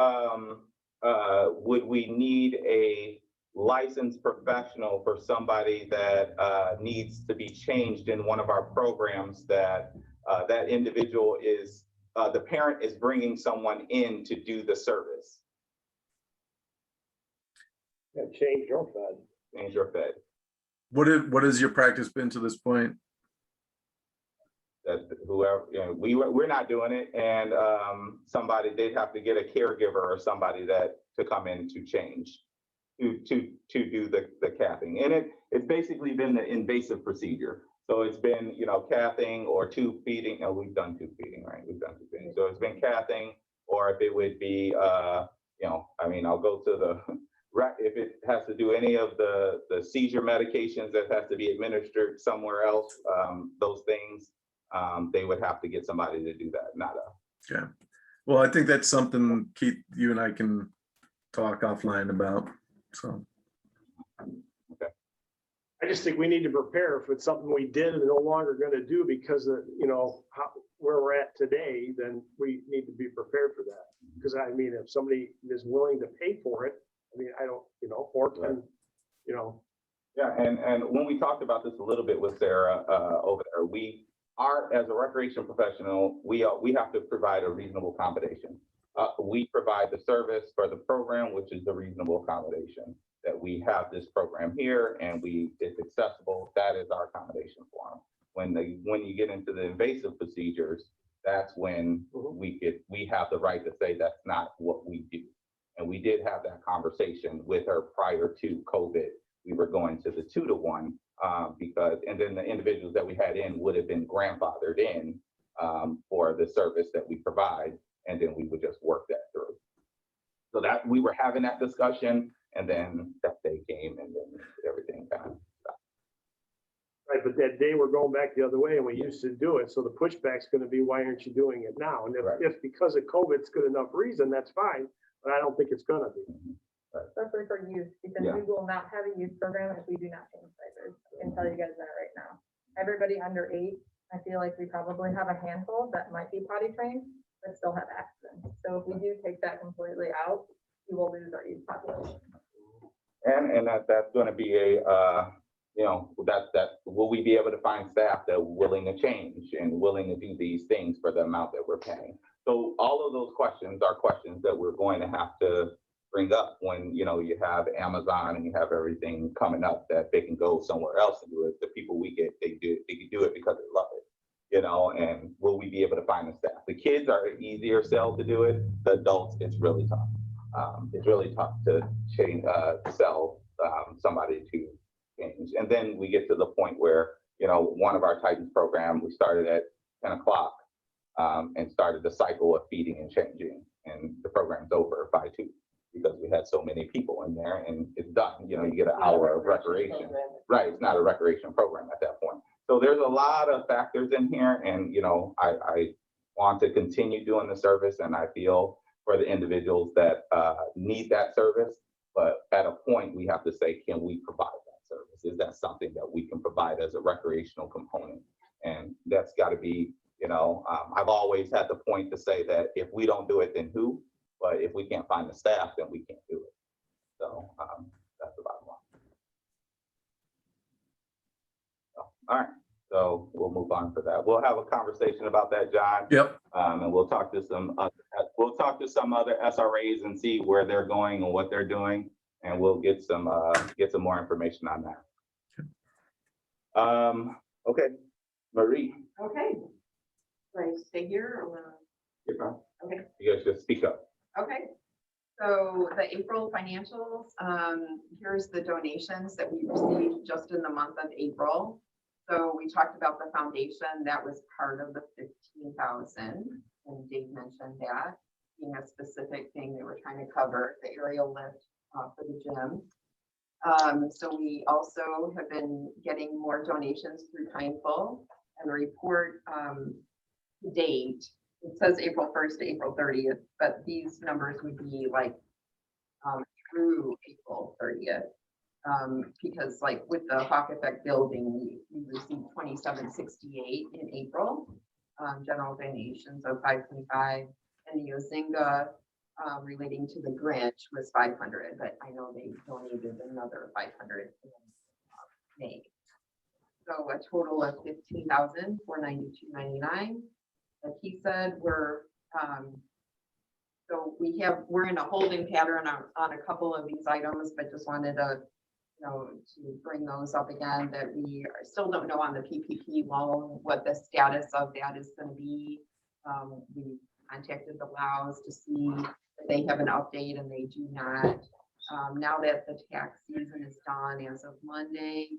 would we need a licensed professional for somebody that, needs to be changed in one of our programs, that, that individual is, the parent is bringing someone in to do the service, Yeah, change your fed. change your fed. What has your practice been to this point? That whoever, we're not doing it, and somebody, they'd have to get a caregiver or somebody that to come in to change, to do the capping. And it's basically been the invasive procedure. So it's been, capping or tube feeding. Oh, we've done tube feeding, right? We've done tube feeding. So it's been capping, or if it would be, I'll go to the if it has to do any of the seizure medications that has to be administered somewhere else, those things. They would have to get somebody to do that, not us. Yeah. Well, I think that's something, Keith, you and I can talk offline about, so. I just think we need to prepare if it's something we did and no longer gonna do because of, where we're at today, then we need to be prepared for that. Because if somebody is willing to pay for it, I don't, or can, Yeah, and when we talked about this a little bit with Sarah over there, we are, as a recreation professional, we have to provide a reasonable accommodation. We provide the service for the program, which is the reasonable accommodation, that we have this program here and it's accessible. That is our accommodation for them. When you get into the invasive procedures, that's when we have the right to say that's not what we do. And we did have that conversation with her prior to COVID. We were going to the 2-to-1 because, and then the individuals that we had in would have been grandfathered in for the service that we provide, and then we would just work that through. So that we were having that discussion, and then that day came, and then everything kind of stopped. Right, but that day we're going back the other way and we used to do it. So the pushback's gonna be, why aren't you doing it now? And Right. if because of COVID, it's good enough reason, that's fine, but I don't think it's gonna be. Especially for youth, because Yeah. we will not have a youth program if we do not change diapers. I can tell you guys that right now. Everybody under 8, I feel like we probably have a handful that might be potty trained, but still have accidents. So if we do take that completely out, we will lose our youth population. And that's going to be a, that will we be able to find staff that are willing to change and willing to do these things for the amount that we're paying? So all of those questions are questions that we're going to have to bring up when, you have Amazon and you have everything coming up that they can go somewhere else and do it. The people we get, they can do it because they love it, and will we be able to find the staff? The kids are an easier sell to do it. The adults, it's really tough. It's really tough to change, sell somebody to change. And then we get to the point where, one of our Titans program, we started at 10 o'clock and started the cycle of feeding and changing. And the program's over by 2 because we had so many people in there, and it's done. You get an hour of recreation. Right, it's not a recreation program at that point. So there's a lot of factors in here, and I want to continue doing the service, and I feel for the individuals that need that service, but at a point we have to say, can we provide that service? Is that something that we can provide as a recreational component? And that's got to be, I've always had the point to say that if we don't do it, then who? But if we can't find the staff, then we can't do it. So that's the bottom line. So, all right, so we'll move on for that. We'll have a conversation about that, John. Yep. And we'll talk to some other SRAs and see where they're going and what they're doing, and we'll get some more information on that. Okay, Marie. Okay. Do I stay here or? You're fine. Okay. You guys just speak up. Okay. So the April financials, here's the donations that we received just in the month of April. So we talked about the foundation, that was part of the 15,000, and Dave mentioned that being a specific thing they were trying to cover, the aerial lift for the gym. So we also have been getting more donations through Kindful, and the report to date, it says April 1st to April 30th, but these numbers would be like through April 30th. Because like with the Hawk Effect building, we received 2768 in April, general donations of 525, and the Ozinga relating to the Grinch was 500, but I know they donated another 500 in May. So a total of 15,492.99. Like he said, we're in a holding pattern on a couple of these items, but just wanted to to bring those up again, that we still don't know on the PPP loan what the status of that is going to be. We contacted the LWSRA to see if they have an update, and they do not. Now that the tax season is done as of Monday,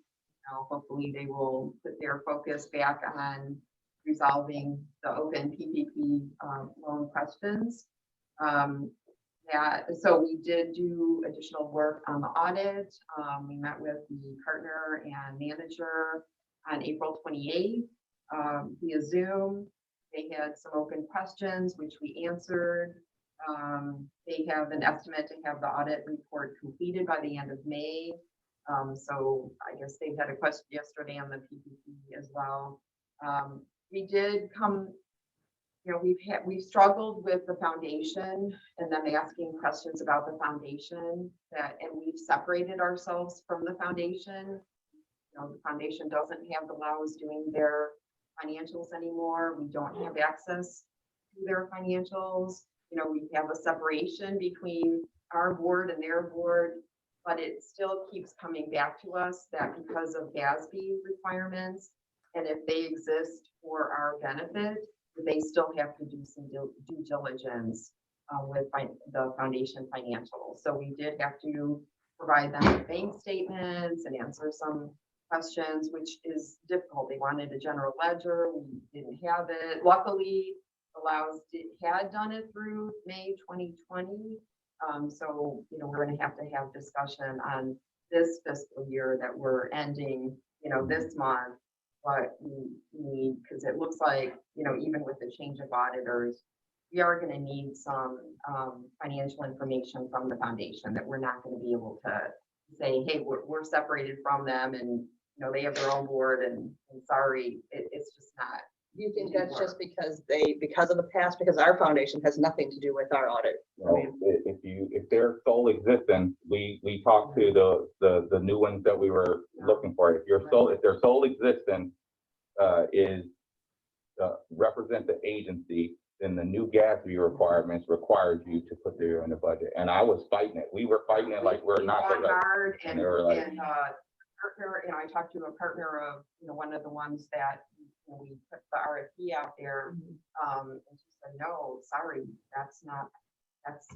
hopefully they will put their focus back on resolving the open PPP loan questions. So we did do additional work on the audit. We met with the partner and manager on April 28th via Zoom. They had some open questions, which we answered. They have an estimate to have the audit report completed by the end of May. So I guess they had a question yesterday on the PPP as well. We did come, we've struggled with the foundation and them asking questions about the foundation, and we've separated ourselves from the foundation. The foundation doesn't have the LWSRA doing their financials anymore. We don't have access to their financials. We have a separation between our board and their board, but it still keeps coming back to us that because of GASB requirements, and if they exist for our benefit, they still have to do some due diligence with the foundation financials. So we did have to provide them with bank statements and answer some questions, which is difficult. They wanted a general ledger. We didn't have it. Luckily, had done it through May 2020. So, you know, we're going to have discussion on this fiscal year that we're ending, you know, this month. But we need, because it looks like, you know, even with the change of auditors, we are going to need some financial information from the foundation that we're not going to be able to say, hey, we're separated from them and, you know, they have their own board and sorry, it's just not. Do you think that's just because of the past, because our foundation has nothing to do with our audit? I mean, If they're sole existence, we talked to the new ones that we were looking for. If their sole existence is represent the agency, then the new GASB requirements required you to put there in the budget. And I was fighting it. We were fighting it like we're not. On guard and they were like, partner, you know, I talked to a partner of, you know, one of the ones that, you know, we put the RFP out there, and she said, no, sorry, that's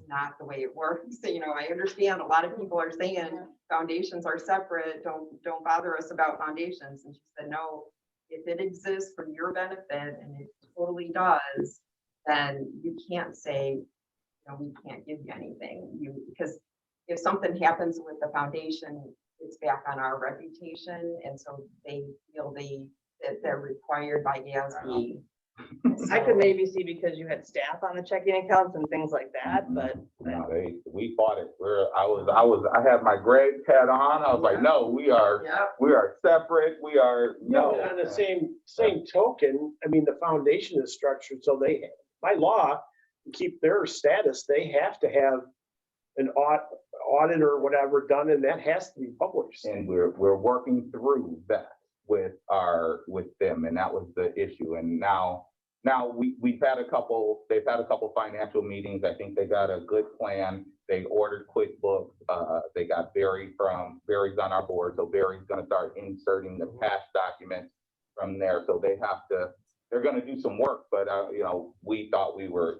not the way it works. You know, I understand a lot of people are saying foundations are separate, don't bother us about foundations. And she said, no, if it exists for your benefit, and it totally does, then you can't say, you know, we can't give you anything. Because if something happens with the foundation, it's back on our reputation, and so they feel that they're required by GASB. I could maybe see because you had staff on the checking accounts and things like that, but. No, we fought it. I had my Greg hat on. I was like, no, we are separate. We are no. On the same token, I mean, the foundation is structured so they, by law, to keep their status, they have to have an audit or whatever done, and that has to be published. And we're working through that with them, and that was the issue. And now they've had a couple financial meetings. I think they got a good plan. They ordered QuickBooks. They got Barry's on our board, so Barry's going to start inserting the past documents from there. So they're going to do some work, but you know, we thought we were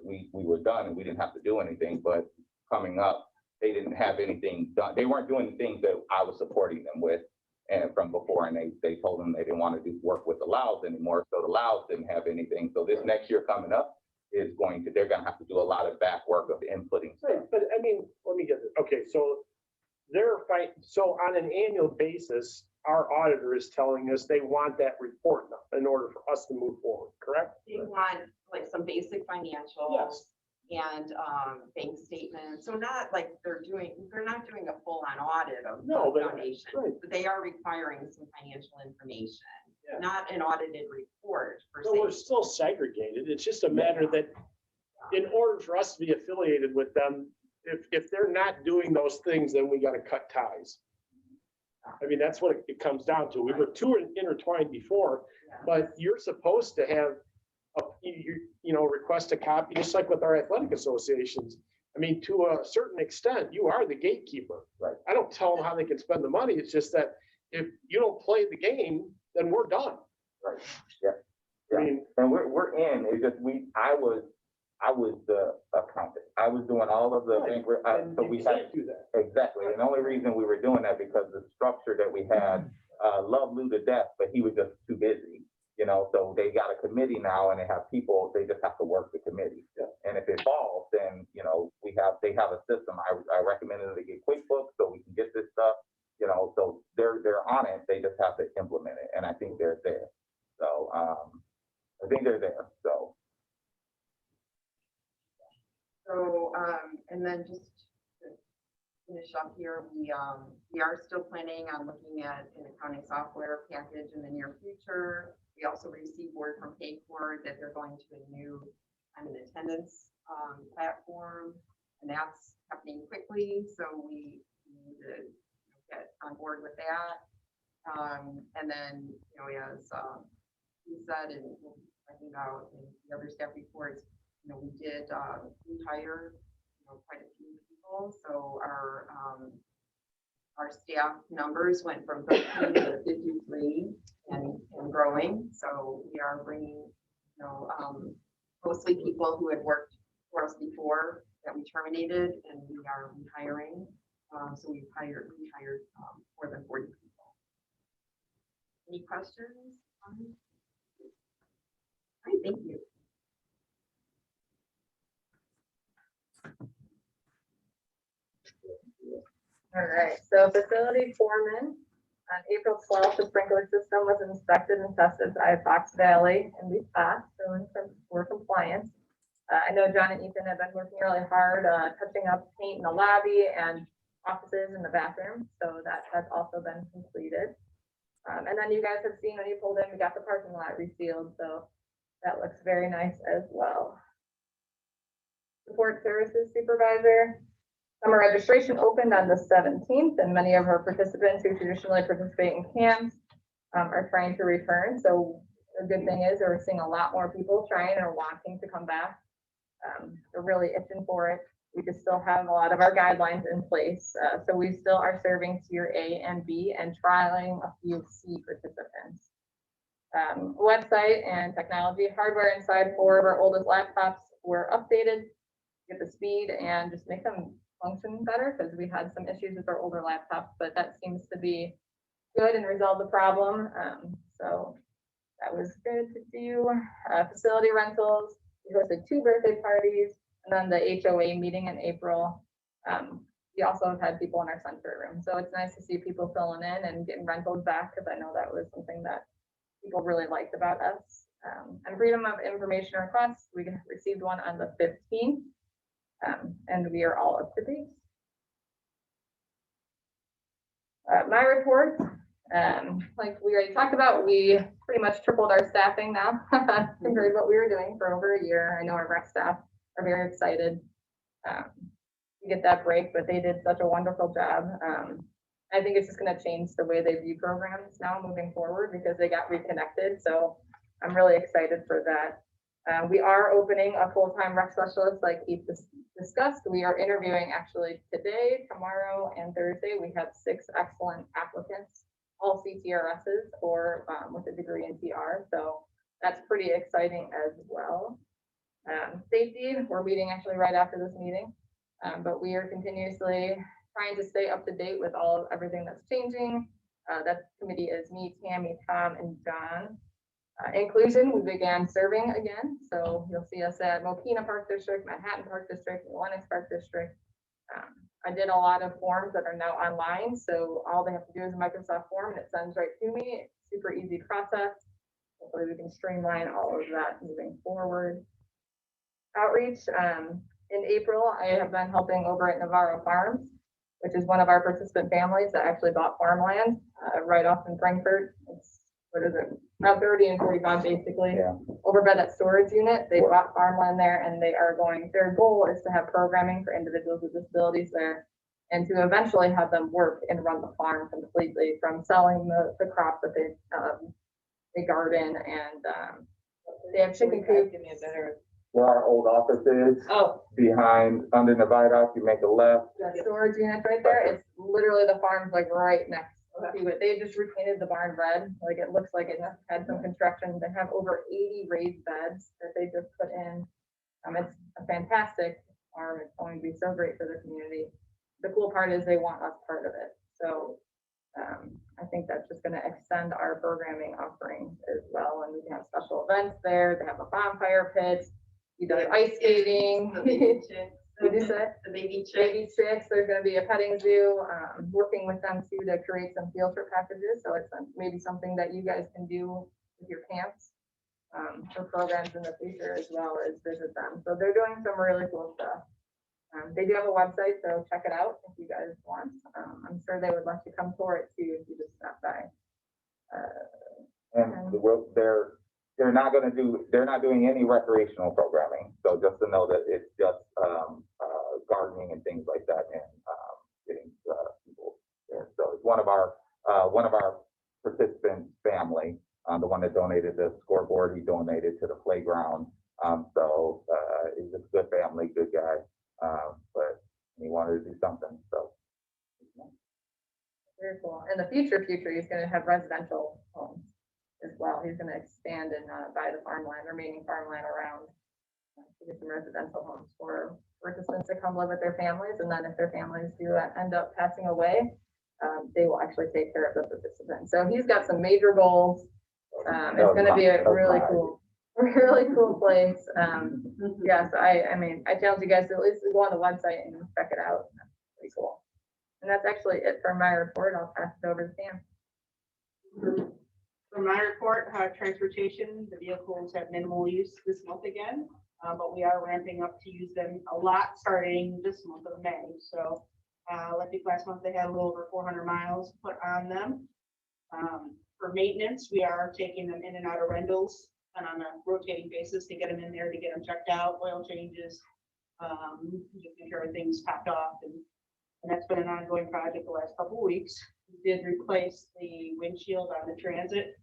done and we didn't have to do anything. But coming up, they didn't have anything done. They weren't doing the things that I was supporting them with and from before, and they told them they didn't want to do work with the Louds anymore, so the Louds didn't have anything. So this next year coming up is they're going to have to do a lot of back work of inputting. Right, but I mean, let me get this. Okay, so so on an annual basis, our auditor is telling us they want that report now in order for us to move forward, correct? They want like some basic financials. Yes. And bank statements. So not like they're not doing a full-on audit of No, the foundation, right. but they are requiring some financial information, Yeah. not an audited report per So we're se. still segregated. It's just a matter that in order for us to be affiliated with them, if they're not doing those things, then we got to cut ties. I mean, that's what it comes down to. We were too intertwined before, but you're supposed to have request a copy, just like with our athletic associations. I mean, to a certain extent, you are the gatekeeper. Right. I don't tell them how they can spend the money. It's just that if you don't play the game, then we're done. Right. Yeah. I mean, and we're in. It's just I was the accountant. I was doing all of the things. So we can't do that. Exactly. And the only reason we were doing that because the structure that we had, loved Lou to death, but he was just too busy. You know, so they got a committee now and they have people, they just have to work the committee. Yeah. And if it falls, then, you know, they have a system. I recommended they get QuickBooks so we can get this stuff, you know, so they're on it. They just have to implement it. And I think they're there. So I think they're there. So. So, and then just to finish up here, we are still planning on looking at an accounting software package in the near future. We also received word from Paycor that they're going to a new time and attendance platform, and that's happening quickly. So we need to get on board with that. And then, you know, as he said, and we'll be talking about in the other staff reports, you know, we did rehire, you know, quite a few people. So our staff numbers went from 13 to 53 and growing. So we are bringing, you know, mostly people who had worked for us before that we terminated, and we are rehiring. So we hired more than 40 people. Any questions? All right, thank you. All right, so facility foreman, on April 12th, the sprinkler system was inspected and tested by Fox Valley, and we passed, so we're compliant. I know John and Ethan have been working really hard, touching up paint in the lobby and offices in the bathroom, so that has also been completed. And then you guys have seen when you pulled in, we got the parking lot resealed, so that looks very nice as well. Support services supervisor. Summer registration opened on the 17th, and many of our participants who traditionally participate in camps are trying to return. So the good thing is we're seeing a lot more people trying or wanting to come back. They're really itching for it. We just still have a lot of our guidelines in place. So we still are serving tier A and B and trialing a few C participants. Website and technology hardware inside 4 of our oldest laptops were updated, get the speed and just make them function better, because we had some issues with our older laptops, but that seems to be good and resolve the problem. So that was good to do. Facility rentals, we hosted 2 birthday parties, and then the HOA meeting in April. We also have had people in our sunset room, so it's nice to see people filling in and getting rentals back, because I know that was something that people really liked about us. And freedom of information requests, we received one on the 15th. And we are all up to date. My report, like we already talked about, we pretty much tripled our staffing now compared to what we were doing for over a year. I know our rec staff are very excited to get that break, but they did such a wonderful job. I think it's just going to change the way they view programs now moving forward, because they got reconnected. So I'm really excited for that. We are opening a full-time rec specialist, like Keith discussed. We are interviewing actually today, tomorrow, and Thursday. We have 6 excellent applicants, all CTRSs or with a degree in TR. So that's pretty exciting as well. Safety, we're meeting actually right after this meeting, but we are continuously trying to stay up to date with everything that's changing. That committee is me, Tammy, Tom, and John. Inclusion, we began serving again. So you'll see us at Mokina Park District, Manhattan Park District, Lenox Park District. I did a lot of forms that are now online. So all they have to do is a Microsoft form and it sends right to me. It's super easy process. Hopefully we can streamline all of that moving forward. Outreach, in April, I have been helping over at Navarro Farms, which is one of our participant families that actually bought farmland right off in Frankfurt. It's, what is it, about 30 and 45 basically. Yeah. Over by that storage unit, they bought farmland there, and they are their goal is to have programming for individuals with disabilities there, and to eventually have them work and run the farm completely, from selling the crop that they garden, and they have chicken coop. Give me a better. Where our old office is, behind, under the viaduct, you make a left. The storage unit right there, it's literally the farm's like right next to it. They just repainted the barn red, like it looks like it had some construction. They have over 80 raised beds that they just put in. It's a fantastic farm. It's going to be so great for the community. The cool part is they want us part of it. So I think that's just going to extend our programming offerings as well. And we can have special events there. They have a bonfire pit. You do ice skating. What did you say? The baby Baby chicks. There's going to be a petting zoo. Working with them too to create some field trip packages. So it's maybe something that you guys can do with your camps for programs in the future, as well as visit them. So they're doing some really cool stuff. They do have a website, so check it out if you guys want. I'm sure they would let you come tour it too if you just stop by. They're not doing any recreational programming. So just to know that it's just gardening and things like that, and getting people there. So it's one of our participants' family, the one that donated the scoreboard. He donated to the playground. So he's a good family, good guy. But he wanted to do something. So Very cool. In the future, he's going to have residential homes as well. He's going to expand and buy the remaining farmland around. to do some residential homes for participants to come live with their families, and then if their families do end up passing away, they will actually take care of the participants. So he's got some major goals. It's gonna be a really cool place. Yes, I mean, I challenge you guys to at least go on the website and check it out. That's pretty cool. And that's actually it for my report. I'll pass it over to Sam. For my report, transportation, the vehicles have minimal use this month again, but we are ramping up to use them a lot starting this month of May. So I think last month they had a little over 400 miles put on them. For maintenance, we are taking them in and out of rentals and on a rotating basis to get them in there, to get them checked out, oil changes, just make sure everything's topped off. And that's been an ongoing project the last couple of weeks. We did replace the windshield on the Transit.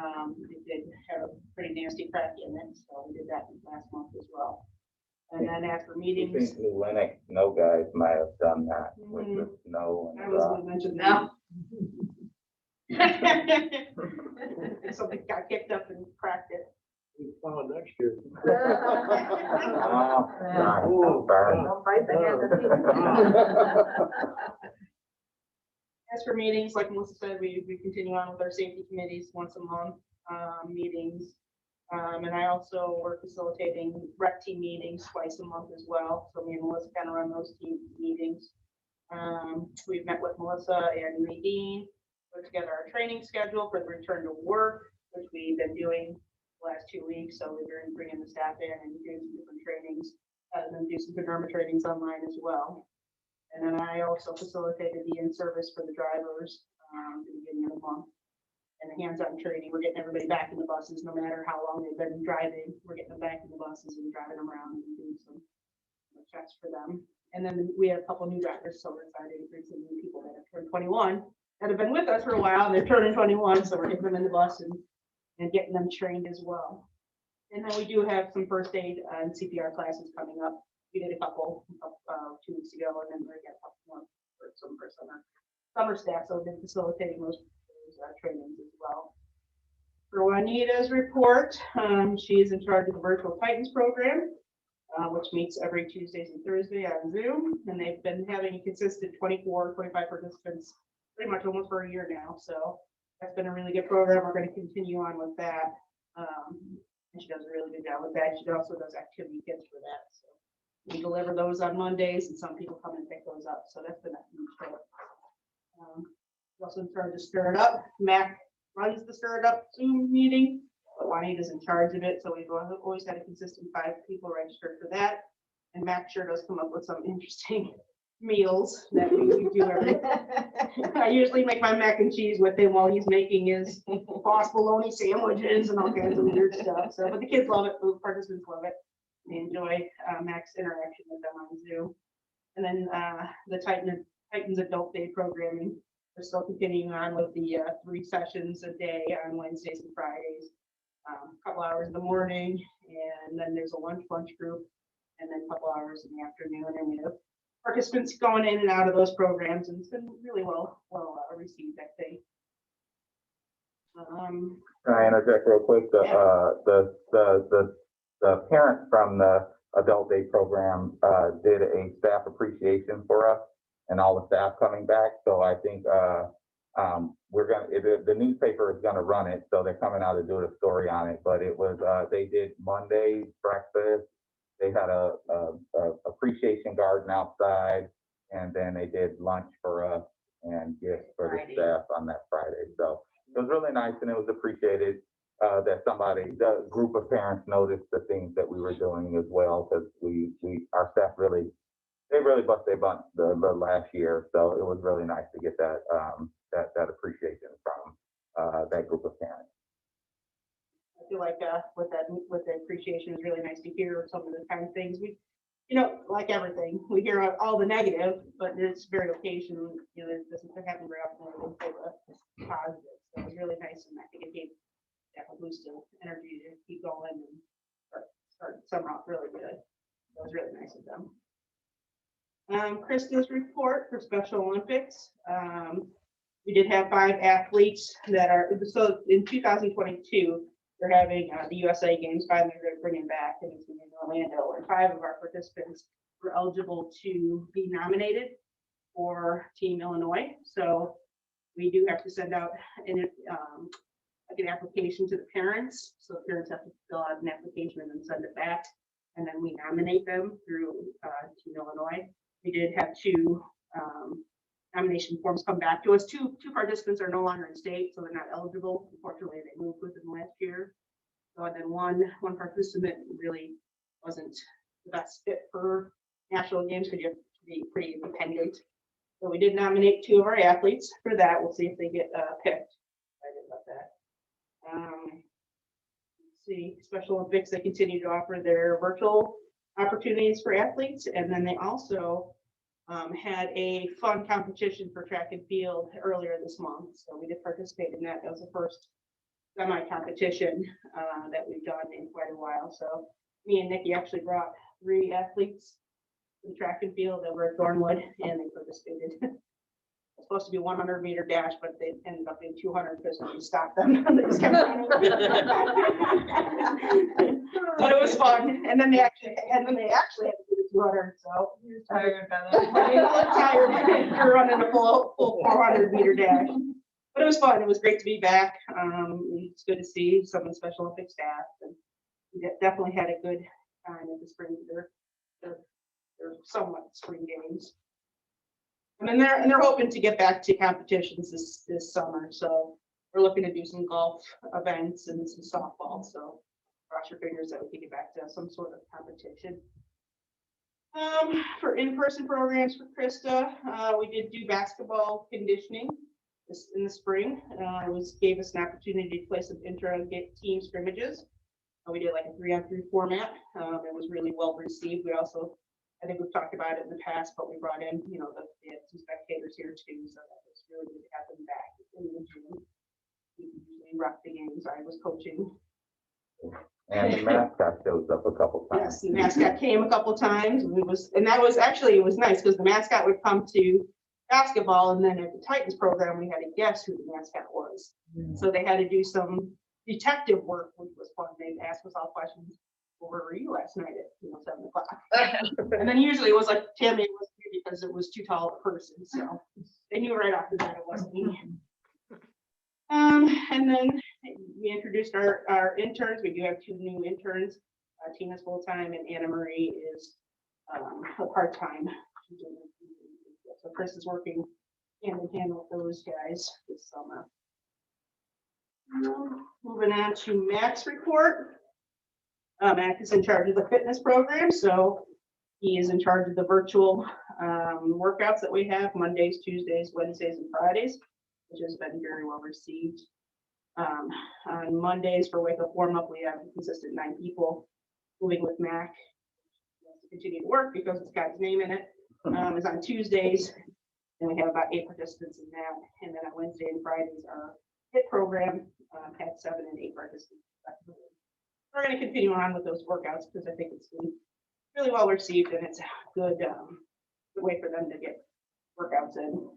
It did have a pretty nasty crack in it, so we did that last month as well. And then after meetings. I think the Lennox snow guys might have done that with the snow I and was gonna mention that. Something got kicked up and cracked it. Oh, next year. Oh, God, Oh, darn. Don't fight the hand that feeds. As for meetings, like Melissa said, we continue on with our safety committees once a month, meetings. And I also work facilitating rec team meetings twice a month as well. So me and Melissa kind of run those team meetings. We've met with Melissa and Nadine, put together our training schedule for the return to work, which we've been doing the last 2 weeks. So we've been bringing the staff in and doing some different trainings, and then do some good normal trainings online as well. And then I also facilitated the in-service for the drivers at the beginning of the month. And the hands-on training, we're getting everybody back in the buses, no matter how long they've been driving. We're getting them back in the buses and driving them around and doing some checks for them. And then we have a couple new drivers, so we're excited to bring some new people that have turned 21, that have been with us for a while, and they're turning 21, so we're getting them in the bus and getting them trained as well. And then we do have some first aid and CPR classes coming up. We did a couple 2 weeks ago, and then we're gonna get a couple more for some for summer staff. So we've been facilitating those trainings as well. For Juanita's report, she is in charge of the Virtual Titans program, which meets every Tuesdays and Thursday on Zoom, and they've been having a consistent 24, 25 participants pretty much almost for a year now. So that's been a really good program. We're going to continue on with that. And she does a really good job with that. She also does activity kits for that. So we deliver those on Mondays, and some people come and pick those up. So that's been a huge help. Also in charge of Stir It Up. Mac runs the Stir It Up Zoom meeting, but Juanita's in charge of it. So we've always had a consistent 5 people registered for that. And Mac sure does come up with some interesting meals that we do every. I usually make my mac and cheese with him while he's making his boss bologna sandwiches and all kinds of weird stuff. So, but the kids love it. The participants love it. They enjoy Mac's interaction with them on Zoom. And then the Titans Adult Day programming. We're still continuing on with the 3 sessions a day on Wednesdays and Fridays, a couple hours in the morning, and then there's a lunch group, and then a couple hours in the afternoon. And we have participants going in and out of those programs, and it's been really well received, I think. Can I interject real quick? The parents from the Adult Day program did a staff appreciation for us and all the staff coming back. So I think the newspaper is gonna run it, so they're coming out to do a story on it. But it was they did Monday breakfast. They had a appreciation garden outside, and then they did lunch for us and gifts for the staff on that Friday. So it was really nice, and it was appreciated that the group of parents noticed the things that we were doing as well, because our staff really bust their butt the last year. So it was really nice to get that appreciation from that group of parents. I feel like with the appreciation, it's really nice to hear some of the kind of things we, like everything, we hear all the negative, but it's very occasional. It doesn't happen very often. They say positive. So it's really nice, and I think it gave a boost of energy to keep going and start summer off really good. So it was really nice of them. Krista's report for Special Olympics. We did have 5 athletes that are, so in 2022, They're having the USA games, finally they're gonna bring it back, and it's gonna be in Orlando, and 5 of our participants were eligible to be nominated for Team Illinois. So we do have to send out like an application to the parents. So parents have to fill out an application and then send it back. And then we nominate them through Team Illinois. We did have 2 nomination forms come back to us. Two participants are no longer in state, so they're not eligible. Unfortunately, they moved within the last year. So and then one participant really wasn't the best fit for national games because you have to be pretty independent. So we did nominate 2 of our athletes for that. We'll see if they get picked. Excited about that. Let's see, Special Olympics, they continue to offer their virtual opportunities for athletes, and then they also had a fun competition for track and field earlier this month. So we did participate in that. That was the first semi-competition that we've done in quite a while. So me and Nikki actually brought 3 athletes in track and field that were at Thornwood, and they participated. It's supposed to be 100-meter dash, but they ended up being 200 because we stopped them. They just kept running. But it was fun. And then they actually had to do the 200. So you're tired about it. Tired. You're running a full 400-meter dash. But it was fun. It was great to be back. It's good to see some of the Special Olympics staff. And we definitely had a good time in the spring. They're somewhat spring games. And they're hoping to get back to competitions this summer. So we're looking to do some golf events and some softball. So cross your fingers that we can get back to some sort of competition. For in-person programs for Krista, we did do basketball conditioning in the spring. It gave us an opportunity to play some intra-team scrimmages. We did like a 3-on-3 format. It was really well received. We also, I think we've talked about it in the past, but we brought in, they had some spectators here too, so that was really good to have them back in the gym. We usually rock the games. I was coaching. And the mascot shows up a couple times. Yes, the mascot came a couple times. It was nice because the mascot would come to basketball, and then at the Titans program, we had to guess who the mascot was. So they had to do some detective work, which was fun. They asked us all questions. Well, where were you last night at 7 o'clock? And then usually it was like Tammy was here because it was too tall a person, so they knew right off the bat it wasn't me. And then we introduced our interns. We do have 2 new interns. Tina's full-time and Anna Marie is a part-time. So Chris is working hand in hand with those guys this summer. Moving on to Mac's report. Mac is in charge of the fitness program, so he is in charge of the virtual workouts that we have Mondays, Tuesdays, Wednesdays, and Fridays, which has been very well received. On Mondays for Wake Up Warm Up, we have a consistent 9 people moving with Mac. He has to continue to work because it's got his name in it. It's on Tuesdays, and we have about 8 participants in that. And then on Wednesday and Fridays, our HIT program had 7 and 8 participants. We're going to continue on with those workouts because I think it's been really well received, and it's a good way for them to get workouts in.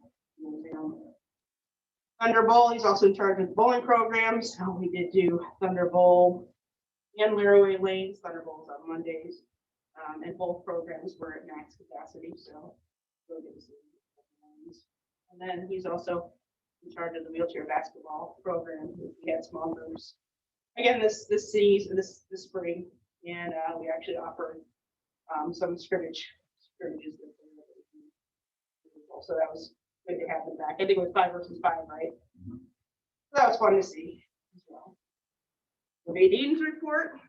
Thunder Bowl, he's also in charge of the bowling programs. So we did do Thunder Bowl and Laraway Lanes. Thunder Bowl's on Mondays, and both programs were at max capacity. So really good to see. And then he's also in charge of the wheelchair basketball program. We had small groups again this spring, and we actually offered some scrimmages. So that was good to have them back. I think it was 5 versus 5, right? So that was fun to see as well. The Nadine's report,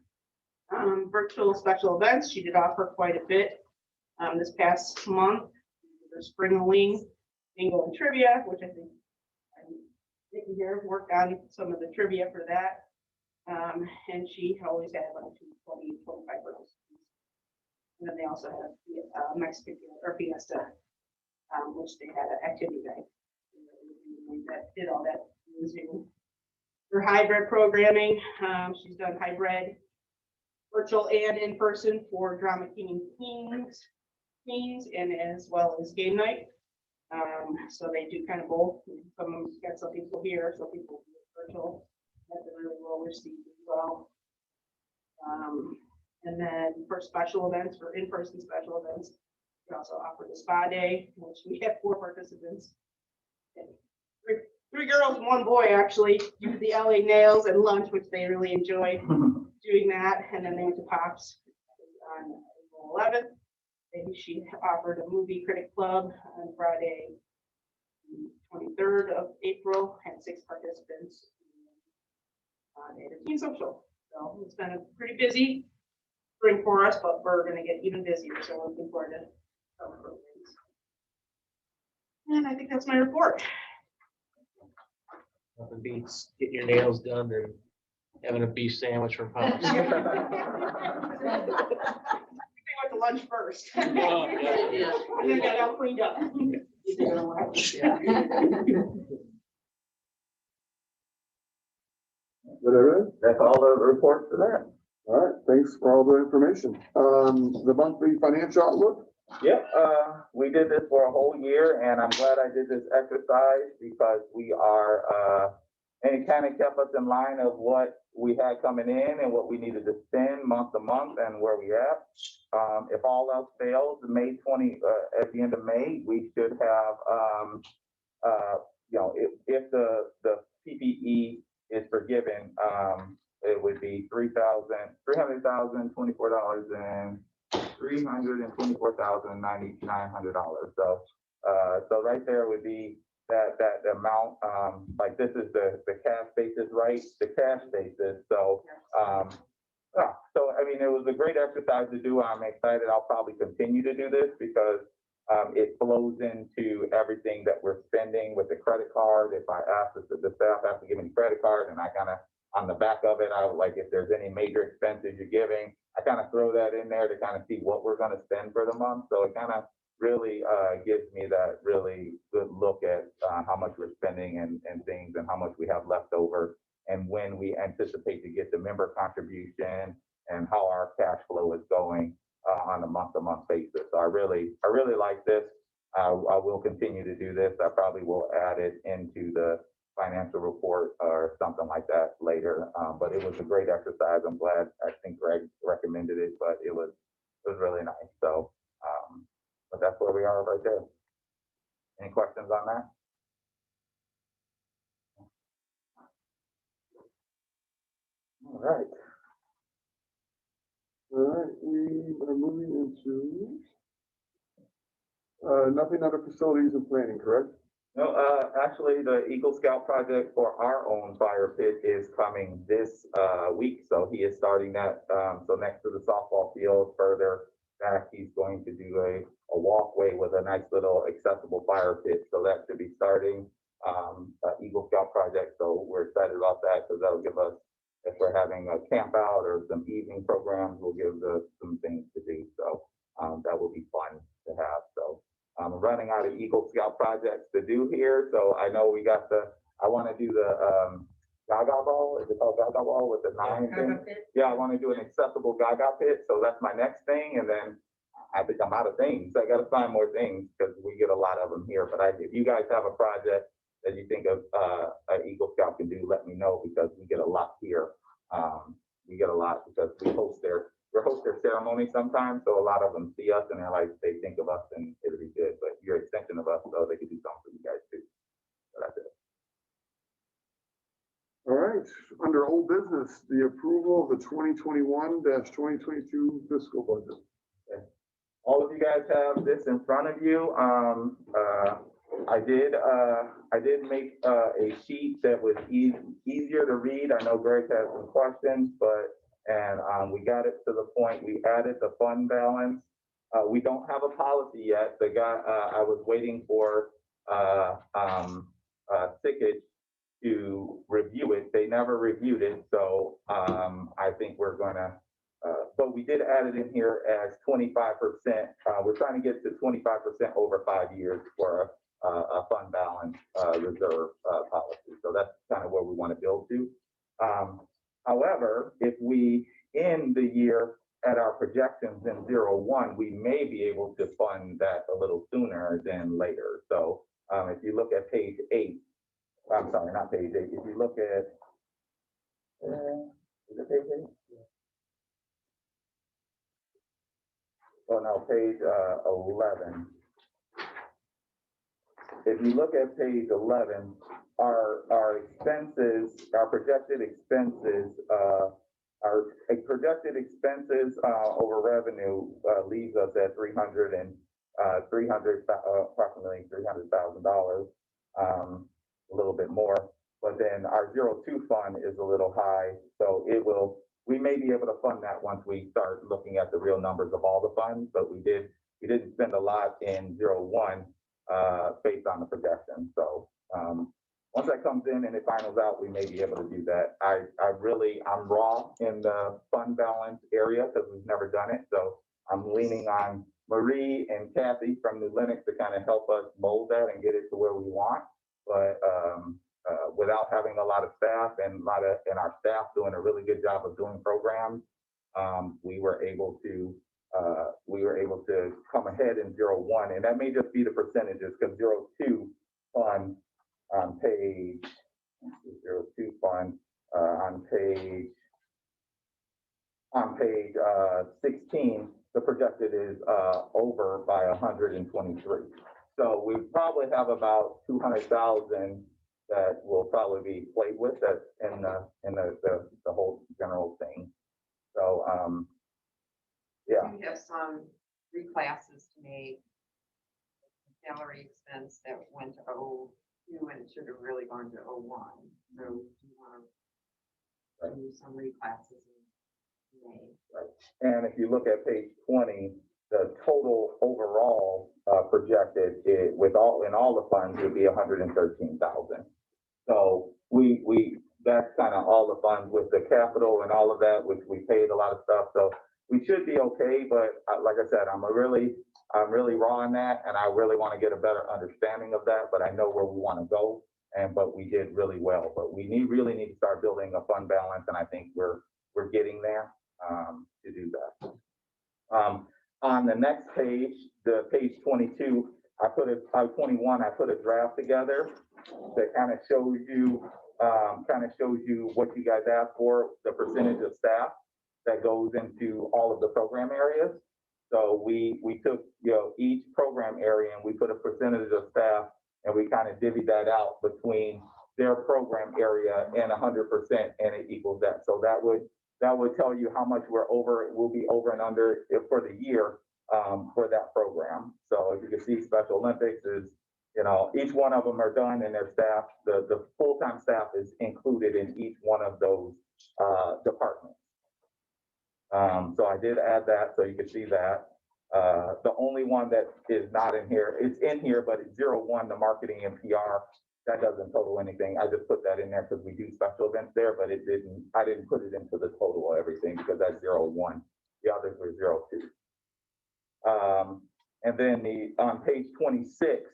virtual special events. She did offer quite a bit this past month. The spring wing bingo and trivia, which I think Nikki here worked on some of the trivia for that. And she always had like 20, 25 girls. And then they also had Mexican or Fiesta, which they had an activity night that did all that using her hybrid programming. She's done hybrid, virtual and in person for Drama King and Queens, and as well as game night. So they do kind of both. Some of them got some people here, some people virtual. That's been really well received as well. And then for special events, for in-person special events, we also offer the spa day, which we have 4 participants. And Three girls and 1 boy actually do the LA nails and lunch, which they really enjoy doing that. And then they went to Pops on April 11th. And she offered a movie critic club on Friday, 23rd of April, had 6 participants. They had a teen social. So it's been a pretty busy spring for us, but we're gonna get even busier, so we're looking forward to summer programs. And I think that's my report. Nothing beats getting your nails done and having a beef sandwich from Pops. We went to lunch first. Oh, And then got all cleaned up. Whatever. That's all the reports for that. All right, thanks for all the information. The monthly financial outlook? Yep, we did this for a whole year, and I'm glad I did this exercise because we are, and it kind of kept us in line of what we had coming in and what we needed to spend month to month and where we at. If all else fails, May 20, at the end of May, we should have, you know, if the PPE is forgiven, it would be $324 and $324,900. So, so right there would be that amount. Like this is the cash basis, right? The cash basis. So, so I mean, it was a great exercise to do. I'm excited. I'll probably continue to do this because it flows into everything that we're spending with the credit card. If I ask the staff has to give me a credit card, and I kind of on the back of it, I would like if there's any major expenses you're giving, I kind of throw that in there to kind of see what we're going to spend for the month. So it kind of really gives me that really good look at how much we're spending and things and how much we have left over and when we anticipate to get the member contribution and how our cash flow is going on a month-to-month basis. So I really like this. I will continue to do this. I probably will add it into the financial report or something like that later. But it was a great exercise. I'm glad. I think Greg recommended it, but it was really nice. So, but that's where we are right there. Any questions on that? All right. All right, we are moving into nothing under facilities and planning, correct? No, actually, the Eagle Scout project for our own fire pit is coming this week. So he is starting that. So next to the softball field, further back, he's going to do a walkway with a nice little accessible fire pit. So that should be starting Eagle Scout project. So we're excited about that because that'll give us, if we're having a camp out or some evening programs, we'll give some things to do. So that will be fun to have. So I'm running out of Eagle Scout projects to do here. So I know we got I want to do the Gaga ball. Is it called Gaga ball with the 9 thing? Yeah, I want to do an accessible Gaga pit. So that's my next thing. And then I think I'm out of things. I got to find more things because we get a lot of them here. But if you guys have a project that you think of an Eagle Scout can do, let me know because we get a lot here. We get a lot because we host their ceremony sometimes. So a lot of them see us and they're like, they think of us and it'll be good. But you're an extension of us, so they can do something for you guys too. So that's it. All right, under old business, the approval of the 2021-2022 fiscal budget. Okay. All of you guys have this in front of you. I did make a sheet that was easier to read. I know Greg had some questions, and we got it to the point. We added the fund balance. We don't have a policy yet. The guy, I was waiting for Sickage to review it. They never reviewed it, so I think we're gonna. But we did add it in here as 25%. We're trying to get to 25% over 5 years for a fund balance reserve policy. So that's kind of where we want to build to. However, if we end the year at our projections in 01, we may be able to fund that a little sooner than later. So if you look at page 8, I'm sorry, not page 8. If you look at, is it page 8? Oh, no, page 11. If you look at page 11, our expenses, our projected expenses, over revenue leaves us at approximately $300,000, a little bit more. But then our 02 fund is a little high, so we may be able to fund that once we start looking at the real numbers of all the funds, but we didn't spend a lot in 01 based on the projection. So once that comes in and it finals out, we may be able to do that. I'm raw in the fund balance area because we've never done it. So I'm leaning on Marie and Kathy from New Lenox to kind of help us mold that and get it to where we want. But without having a lot of staff and our staff doing a really good job of doing programs, we were able to come ahead in 01, and that may just be the percentages because 02 fund on page 02 fund on page 16, the projected is over by 123. So we probably have about 200,000 that will probably be played with. That's in the whole general thing. So yeah. We have some reclasses to make. Salary expense that went to 02 and it should have really gone to 01. So do you want to do some reclasses in May? Right. And if you look at page 20, the total overall projected in all the funds would be 113,000. So that's kind of all the funds with the capital and all of that, which we paid a lot of stuff. So we should be okay, but like I said, I'm really raw on that, and I really want to get a better understanding of that. But I know where we want to go, but we did really well. But we really need to start building a fund balance, and I think we're getting there to do that. On the next page, the page 22, 21, I put a draft together that kind of shows you what you guys asked for, the percentage of staff that goes into all of the program areas. So we took, each program area and we put a percentage of staff and we kind of divvied that out between their program area and 100%, and it equals that. So that would tell you how much we'll be over and under for the year for that program. So if you can see, Special Olympics is, each one of them are done, and their staff, the full-time staff is included in each one of those departments. So I did add that, so you can see that. The only one that is not in here, it's in here, but it's 01, the marketing and PR. That doesn't total anything. I just put that in there because we do special events there, but I didn't put it into the total of everything because that's 01. The others were 02. And then on page 26,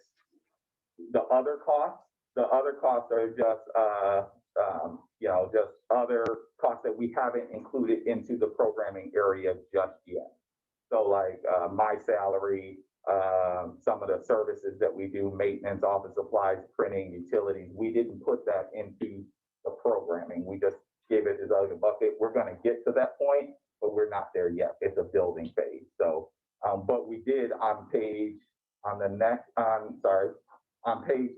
the other costs are just, just other costs that we haven't included into the programming area just yet. So like my salary, some of the services that we do, maintenance, office supplies, printing, utilities, we didn't put that into the programming. We just gave it as a bucket. We're going to get to that point, but we're not there yet. It's a building phase. So, but we did on page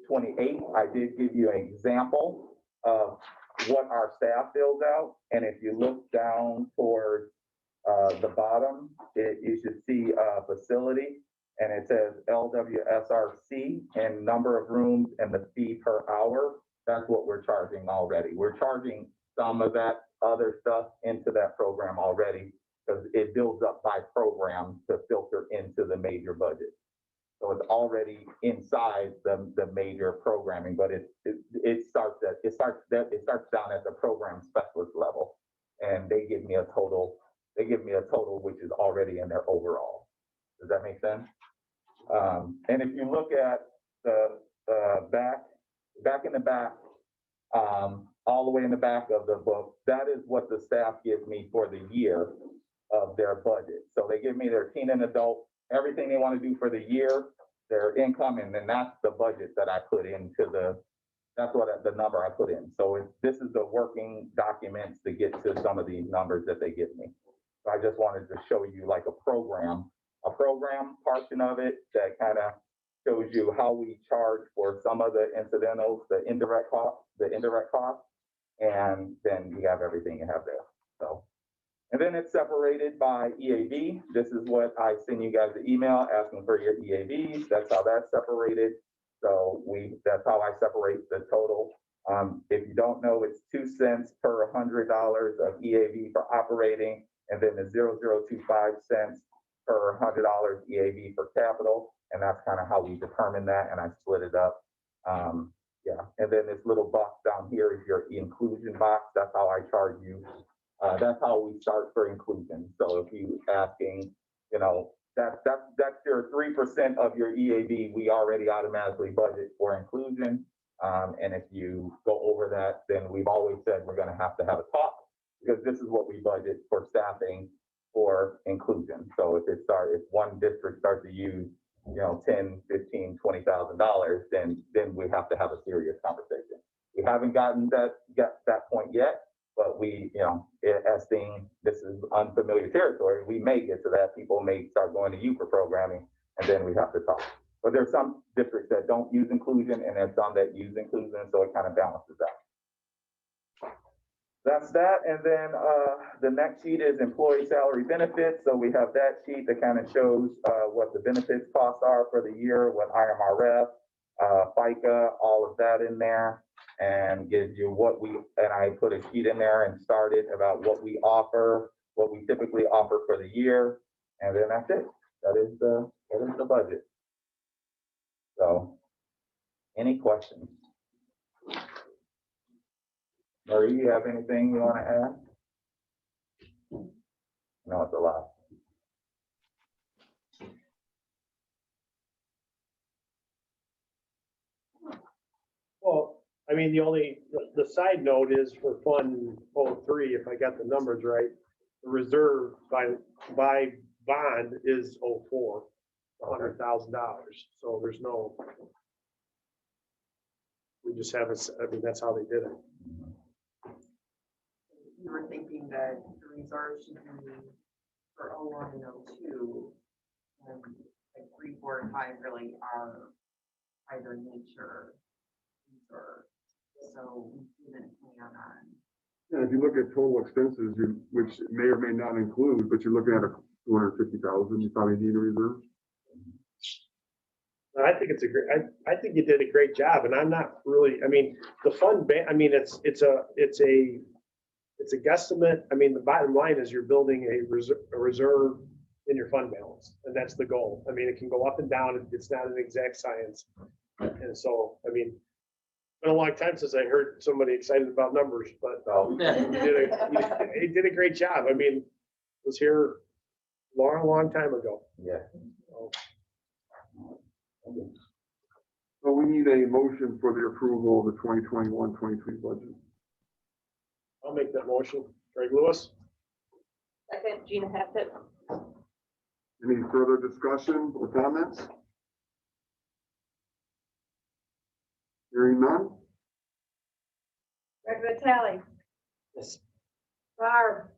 28, I did give you an example of what our staff fills out. And if you look down towards the bottom, you should see a facility, and it says LWSRC and number of rooms and the fee per hour. That's what we're charging already. We're charging some of that other stuff into that program already because it builds up by program to filter into the major budget. So it's already inside the major programming, but it starts down at the program specialist level, and they give me a total which is already in their overall. Does that make sense? And if you look at the back in the back, all the way in the back of the book, that is what the staff gives me for the year of their budget. So they give me their teen and adult, everything they want to do for the year, their income, and then that's the budget that I put into that's the number I put in. So this is the working documents to get to some of these numbers that they give me. So I just wanted to show you like a program a program portion of it that kind of shows you how we charge for some of the incidentals, the indirect costs. And then you have everything you have there, so. And then it's separated by EAV. This is what I send you guys the email asking for your EAVs. That's how that's separated. So that's how I separate the total. If you don't know, it's 2 cents per $100 of EAV for operating, and then the 0.025 cents per $100 EAV for capital. And that's kind of how we determine that, and I split it up. Yeah, and then this little box down here is your inclusion box. That's how I charge you. That's how we start for inclusion. So if you asking, you know, that's your 3% of your EAV, we already automatically budget for inclusion. And if you go over that, then we've always said we're gonna have to have a talk, because this is what we budget for staffing for inclusion. So if one district starts to use, you know, $10, $15, $20,000, then we have to have a serious conversation. We haven't gotten that point yet, but we, you know, as being this is unfamiliar territory, we may get to that. People may start going to you for programming, and then we have to talk. But there's some districts that don't use inclusion, and there's some that use inclusion, so it kind of balances out. That's that, and then the next sheet is employee salary benefits. So we have that sheet that kind of shows what the benefits costs are for the year, what IMRF, FICA, all of that in there, and gives you and I put a sheet in there and started about what we offer, what we typically offer for the year, and then that's it. That is the budget. So, any questions? Marie, you have anything you want to add? No, it's a lot. Well, I mean, the side note is for Fund 03, if I got the numbers right, the reserve by bond is 04, $100,000. So there's no, we just have I mean, that's how they did it. We were thinking that the reserve should be for 01 and 02. And like 3, 4, and 5 really are either nature reserve. So we didn't plan on. Yeah, if you look at total expenses, which may or may not include, but you're looking at a 250,000, you probably need a reserve. I think I think you did a great job, and I'm not really, I mean, the fund, I mean, it's a guesstimate. I mean, the bottom line is you're building a reserve in your fund balance, and that's the goal. I mean, it can go up and down. It's not an exact science. And so, I mean, it's been a long time since I heard somebody excited about numbers, but he did a great job. I mean, was here a long time ago. Yeah. So we need a motion for the approval of the 2021-23 budget. I'll make that motion. Greg Lewis? Second, Gina Hackett. Any further discussion or comments? Hearing none? Greg Vitale, Yes. Barb.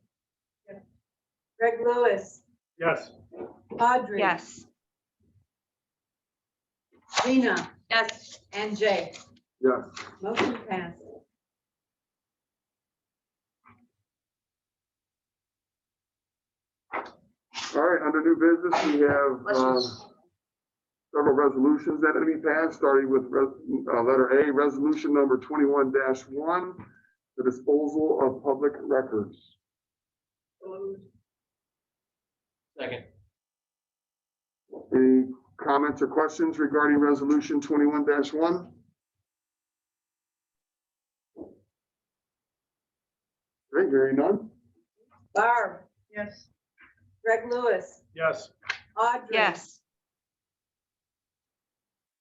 Greg Lewis, Yes. Audrey. Yes. Gina, Yes. and Jay. Yes. Motion passed. All right, under new business, we have several resolutions that are to be passed, starting with letter A, resolution number 21-1, the disposal of public records. Second. Any comments or questions regarding resolution 21-1? Great, hearing none? Barb, Yes. Greg Lewis, Yes. Audrey. Yes.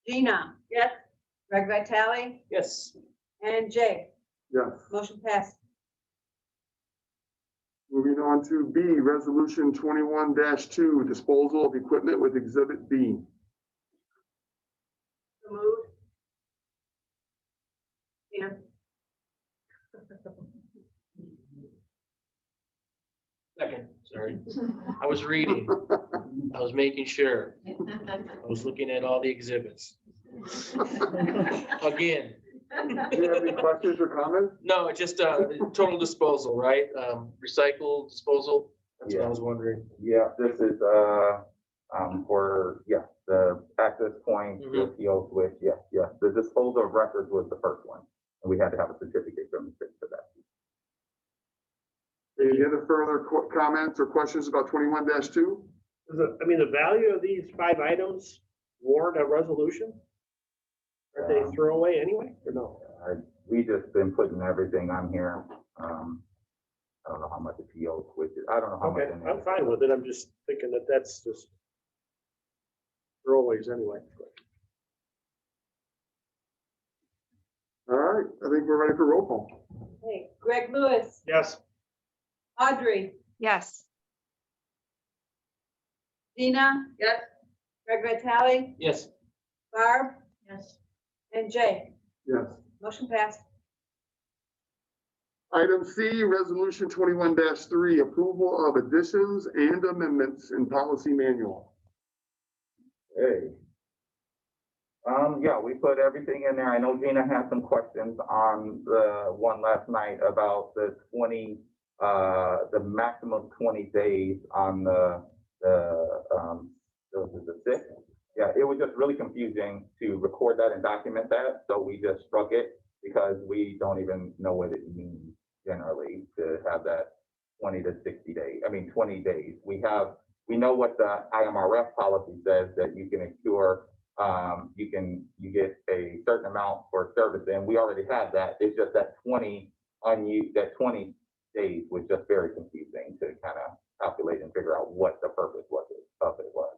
Gina. Yes. Greg Vitale Yes. and Jay. Yes. Motion passed. Moving on to B, resolution 21-2, disposal of equipment with exhibit B. So moved. Gina. Second, sorry. I was reading. I was making sure. I was looking at all the exhibits. Again, Do you have any questions or comments? no, it's just total disposal, right? Recycle disposal. That's what I was wondering. Yeah, this is, for, yeah, the access point, the PO switch, yes, yes. The disposal of records was the first one. And we had to have a certificate from the state for that. Any other further comments or questions about 21-2? I mean, the value of these 5 items warrant a resolution? Are they throwaway anyway, or no? We just been putting everything on here. I don't know how much the PO switch is. I don't know how much. Okay, in there. I'm fine with it. I'm just thinking that that's just throwaways anyway. All right, I think we're ready for roll call. Okay, Greg Lewis, Yes. Audrey, Yes. Dina. Yes. Greg Vitale, Yes. Barb, Yes. and Jay. Yes. Motion passed. Item C, resolution 21-3, approval of additions and amendments in policy manual. Hey. Yeah, we put everything in there. I know Gina had some questions on the one last night about the maximum 20 days on the 6th. Yeah, it was just really confusing to record that and document that, so we just struck it because we don't even know what it means generally to have that 20 to 60 days. I mean, 20 days. We know what the IMRF policy says, that you can incur, you get a certain amount for service, and we already have that. It's just that 20 days was just very confusing to kind of calculate and figure out what the purpose of it was.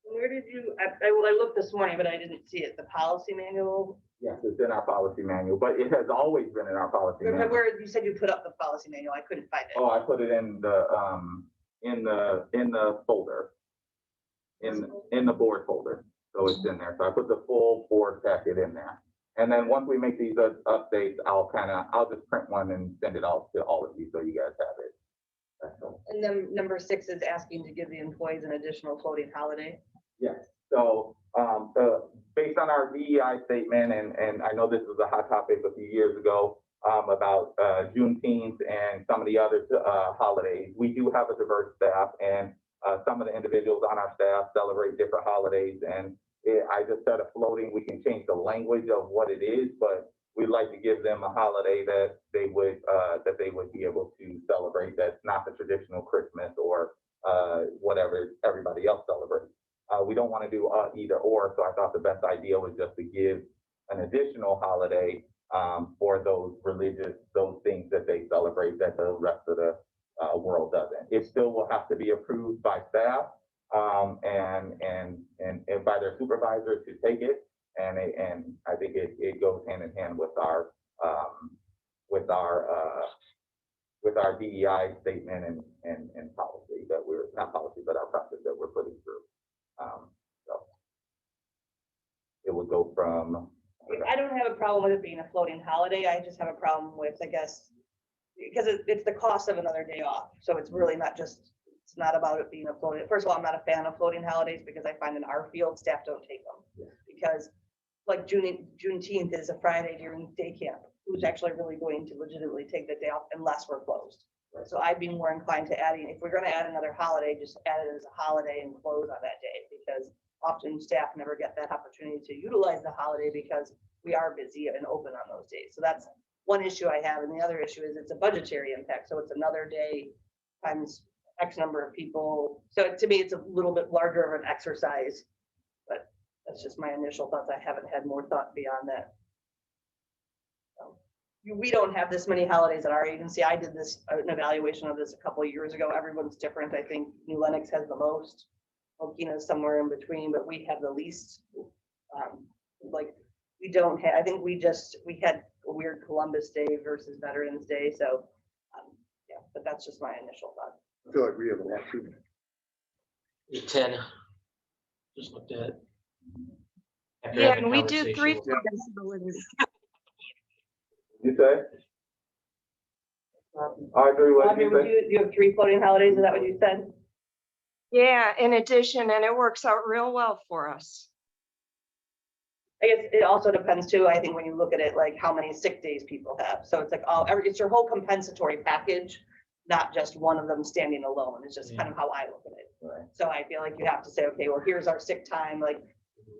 Where did you, I looked this morning, but I didn't see it. The policy manual? Yes, it's in our policy manual, but it has always been in our policy manual. Where, you said you put up the policy manual. I couldn't find it. Oh, I put it in the folder, in the board folder. So it's in there. So I put the full board packet in there. And then once we make these updates, I'll just print one and send it out to all of you so you guys have it. That's all. And then number 6 is asking to give the employees an additional floating holiday. Yes, so, based on our DEI statement, and I know this was a hot topic a few years ago, about, Juneteenth and some of the other, holidays, we do have a diverse staff, and, some of the individuals on our staff celebrate different holidays, and I just said a floating, we can change the language of what it is, but we'd like to give them a holiday that they would be able to celebrate, that's not the traditional Christmas or, whatever everybody else celebrates. We don't want to do either or, so I thought the best idea was just to give an additional holiday for those things that they celebrate that the rest of the world doesn't. It still will have to be approved by staff and by their supervisor to take it, and I think it goes hand in hand with our DEI statement and policy that we're not policy, but our practice that we're putting through. So it would go from. I don't have a problem with it being a floating holiday. I just have a problem with, I guess, because it's the cost of another day off. So it's really not just, it's not about it being a floating. First of all, I'm not a fan of floating holidays because I find in our field, staff don't take them. Because like Juneteenth is a Friday during day camp. Who's actually really going to legitimately take the day off unless we're closed? So I'd be more inclined to adding, if we're going to add another holiday, just add it as a holiday and close on that day, because often staff never get that opportunity to utilize the holiday because we are busy and open on those days. So that's one issue I have. And the other issue is it's a budgetary impact. So it's another day times X number of people. So to me, it's a little bit larger of an exercise, but that's just my initial thoughts. I haven't had more thought beyond that. We don't have this many holidays at our agency. I did an evaluation of this a couple of years ago. Everyone's different. I think New Lenox has the most. Okina is somewhere in between, but we have the least. We don't have, I think we had a weird Columbus Day versus Veterans Day. So yeah, but that's just my initial thought. I feel like we have a lot too. 10. Just looked at it. After Yeah, having and we do 3 conversation with- disabilities. You say? Audrey, what do Audrey, you would think? you have 3 floating holidays? Is that what you said? Yeah, in addition, and it works out real well for us. I guess it also depends too, I think when you look at it, like how many sick days people have. So it's like, it's your whole compensatory package, not just one of them standing alone. It's just kind of how I look at it. Right. So I feel like you have to say, okay, well, here's our sick time, like,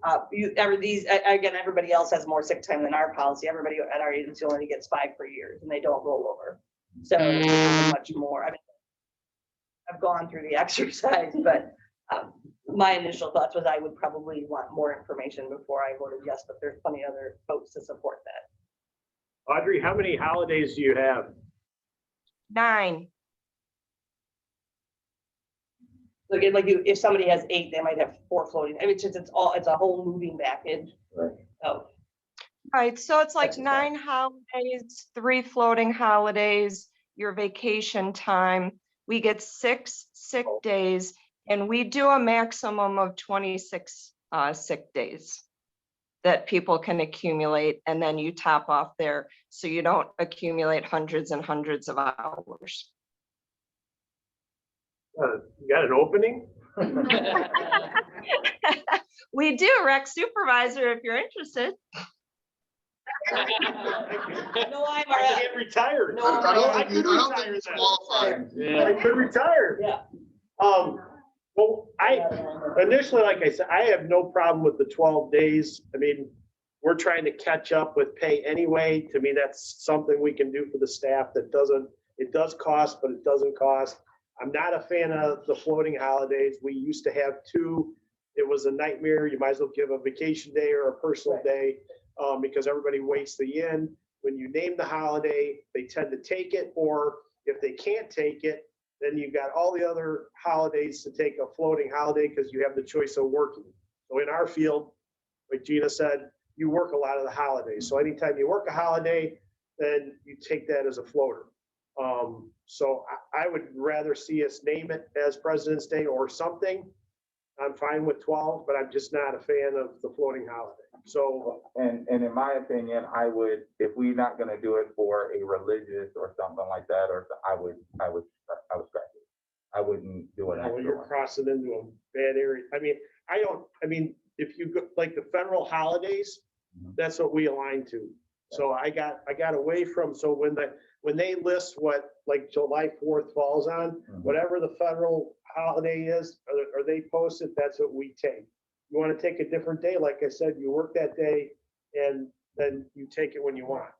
again, everybody else has more sick time than our policy. Everybody at our agency only gets 5 per year and they don't roll over. So this is much more, I mean, I've gone through the exercise, but my initial thoughts was I would probably want more information before I voted yes, but there's plenty of other folks to support that. Audrey, how many holidays do you have? 9. So again, like if somebody has 8, they might have 4 floating. I mean, it's a whole moving package. Right. Oh, Right, so it's like That's 9 holidays, 3 floating holidays, your vacation time. We get 6 sick days, and we do a maximum of 26 sick days that people can accumulate, and then you top off there so you don't accumulate hundreds and hundreds of hours. You got an opening? We do, rec supervisor, if you're interested. no, I'm I get retired. No, I don't think it's qualified. I could retire. Yeah. Well, initially, like I said, I have no problem with the 12 days. I mean, we're trying to catch up with pay anyway. To me, that's something we can do for the staff that it does cost, but it doesn't cost. I'm not a fan of the floating holidays. We used to have 2. It was a nightmare. You might as well give a vacation day or a personal day because everybody waits the inn. When you name the holiday, they tend to take it, or if they can't take it, then you've got all the other holidays to take a floating holiday because you have the choice of working. So in our field, like Gina said, you work a lot of the holidays. So anytime you work a holiday, then you take that as a floater. So I would rather see us name it as President's Day or something. I'm fine with 12, but I'm just not a fan of the floating holiday. So, And in my opinion, I would, if we're not gonna do it for a religious or something like that, or I would scratch it. I wouldn't do it. well, you're crossing into a bad area. I mean, if you go, like the federal holidays, that's what we align to. So I got away from, so when they list what like July 4th falls on, whatever the federal holiday is, or they post it, that's what we take. You want to take a different day, like I said, you work that day and then you take it when you want.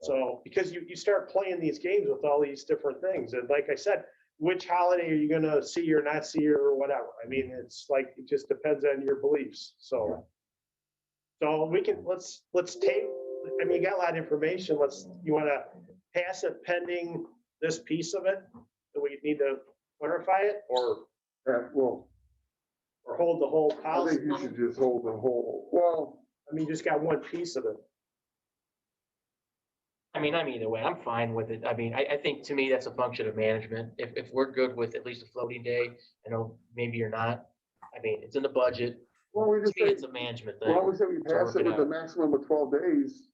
So, because you start playing these games with all these different things. And like I said, which holiday are you gonna see or not see or whatever? I mean, it's like, it just depends on your beliefs. So we can, let's take, I mean, you got a lot of information. You wanna pass it pending this piece of it? Do we need to clarify it or hold the whole I policy? think you should just hold the whole, well, I mean, you just got one piece of it. I mean, I'm either way. I'm fine with it. I mean, I think to me, that's a function of management. If we're good with at least a floating day, I know maybe you're not. I mean, it's in the budget. well, we To just me, say, it's a management thing. well, we say we pass it with a maximum of 12 days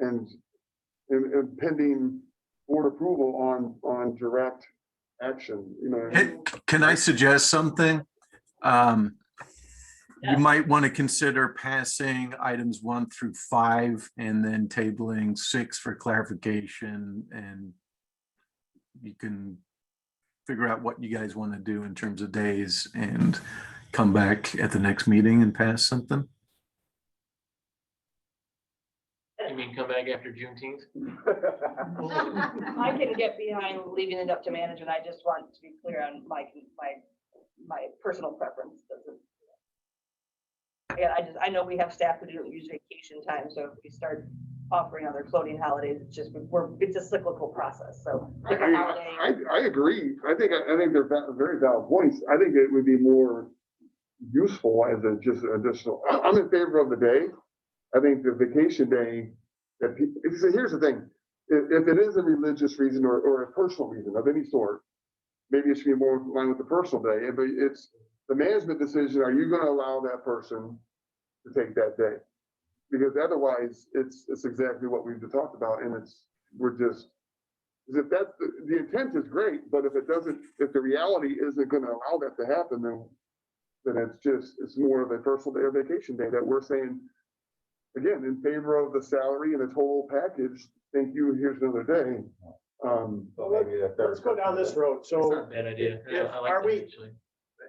and pending board approval on direct action, you know. Can I suggest something? You might want to consider passing items 1 through 5 and then tabling 6 for clarification, and you can figure out what you guys want to do in terms of days and come back at the next meeting and pass something. You mean come back after Juneteenth? I can get behind leaving it up to management. I just want to be clear on my personal preference. Yeah, I know we have staff who don't use vacation time, so if we start offering other floating holidays, it's a cyclical process, so. pick a holiday. I agree. I think they're very valid points. I think it would be more useful as just additional. I'm in favor of the day. I think the vacation day, so here's the thing. If it is a religious reason or a personal reason of any sort, maybe it should be more in line with the personal day. But it's the management decision. Are you going to allow that person to take that day? Because otherwise, it's exactly what we've talked about, and we're just Because if that's, the intent is great, but if it doesn't, if the reality isn't gonna allow that to happen, then it's more of a personal day or vacation day that we're saying, again, in favor of the salary and the total package, thank you, here's another day. So maybe the third Let's go down this road. It's not So a bad idea. if- I like are that, we- actually.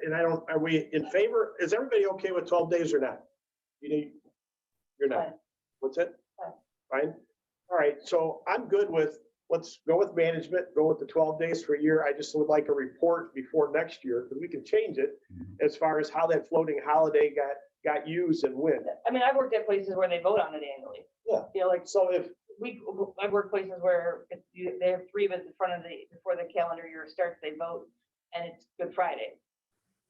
and are we in favor? Is everybody okay with 12 days or not? You're not. Fine. What's it? Fine. Fine. All right. So I'm good with, let's go with management, go with the 12 days for a year. I just would like a report before next year because we can change it as far as how that floating holiday got used and when. I mean, I've worked at places where they vote on it annually. Yeah. You know, like, So if, I've worked places where they have 3 of it in front of before the calendar year starts, they vote, and it's Good Friday.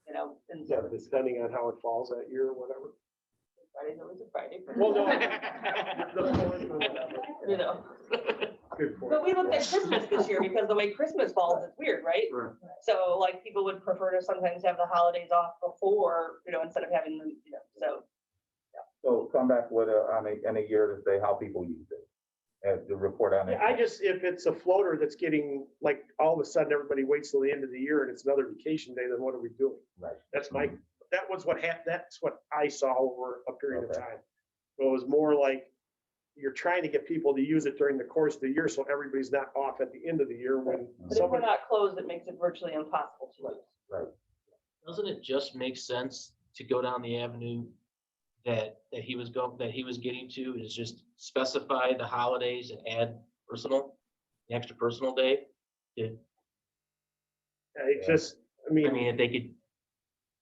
You know, and yeah, depending on how it falls that year or whatever. Friday's always a Friday. Well, no. You know, Good point. but we looked at Christmas this year because the way Christmas falls, it's weird, right? Right. So like people would prefer to sometimes have the holidays off before, you know, instead of having them, you know, so. So come back with in a year to say how people use it. And the report on it. Yeah, if it's a floater that's getting, like, all of a sudden, everybody waits till the end of the year and it's another vacation day, then what are we doing? Right. That's that's what I saw over a period of Okay. time. So it was more like, you're trying to get people to use it during the course of the year, so everybody's not off at the end of the year when But if we're someone. not closed, it makes it virtually impossible to use. Right. Doesn't it just make sense to go down the avenue that he was getting to, is just specify the holidays and add the extra personal day? It's just, I mean, If they could,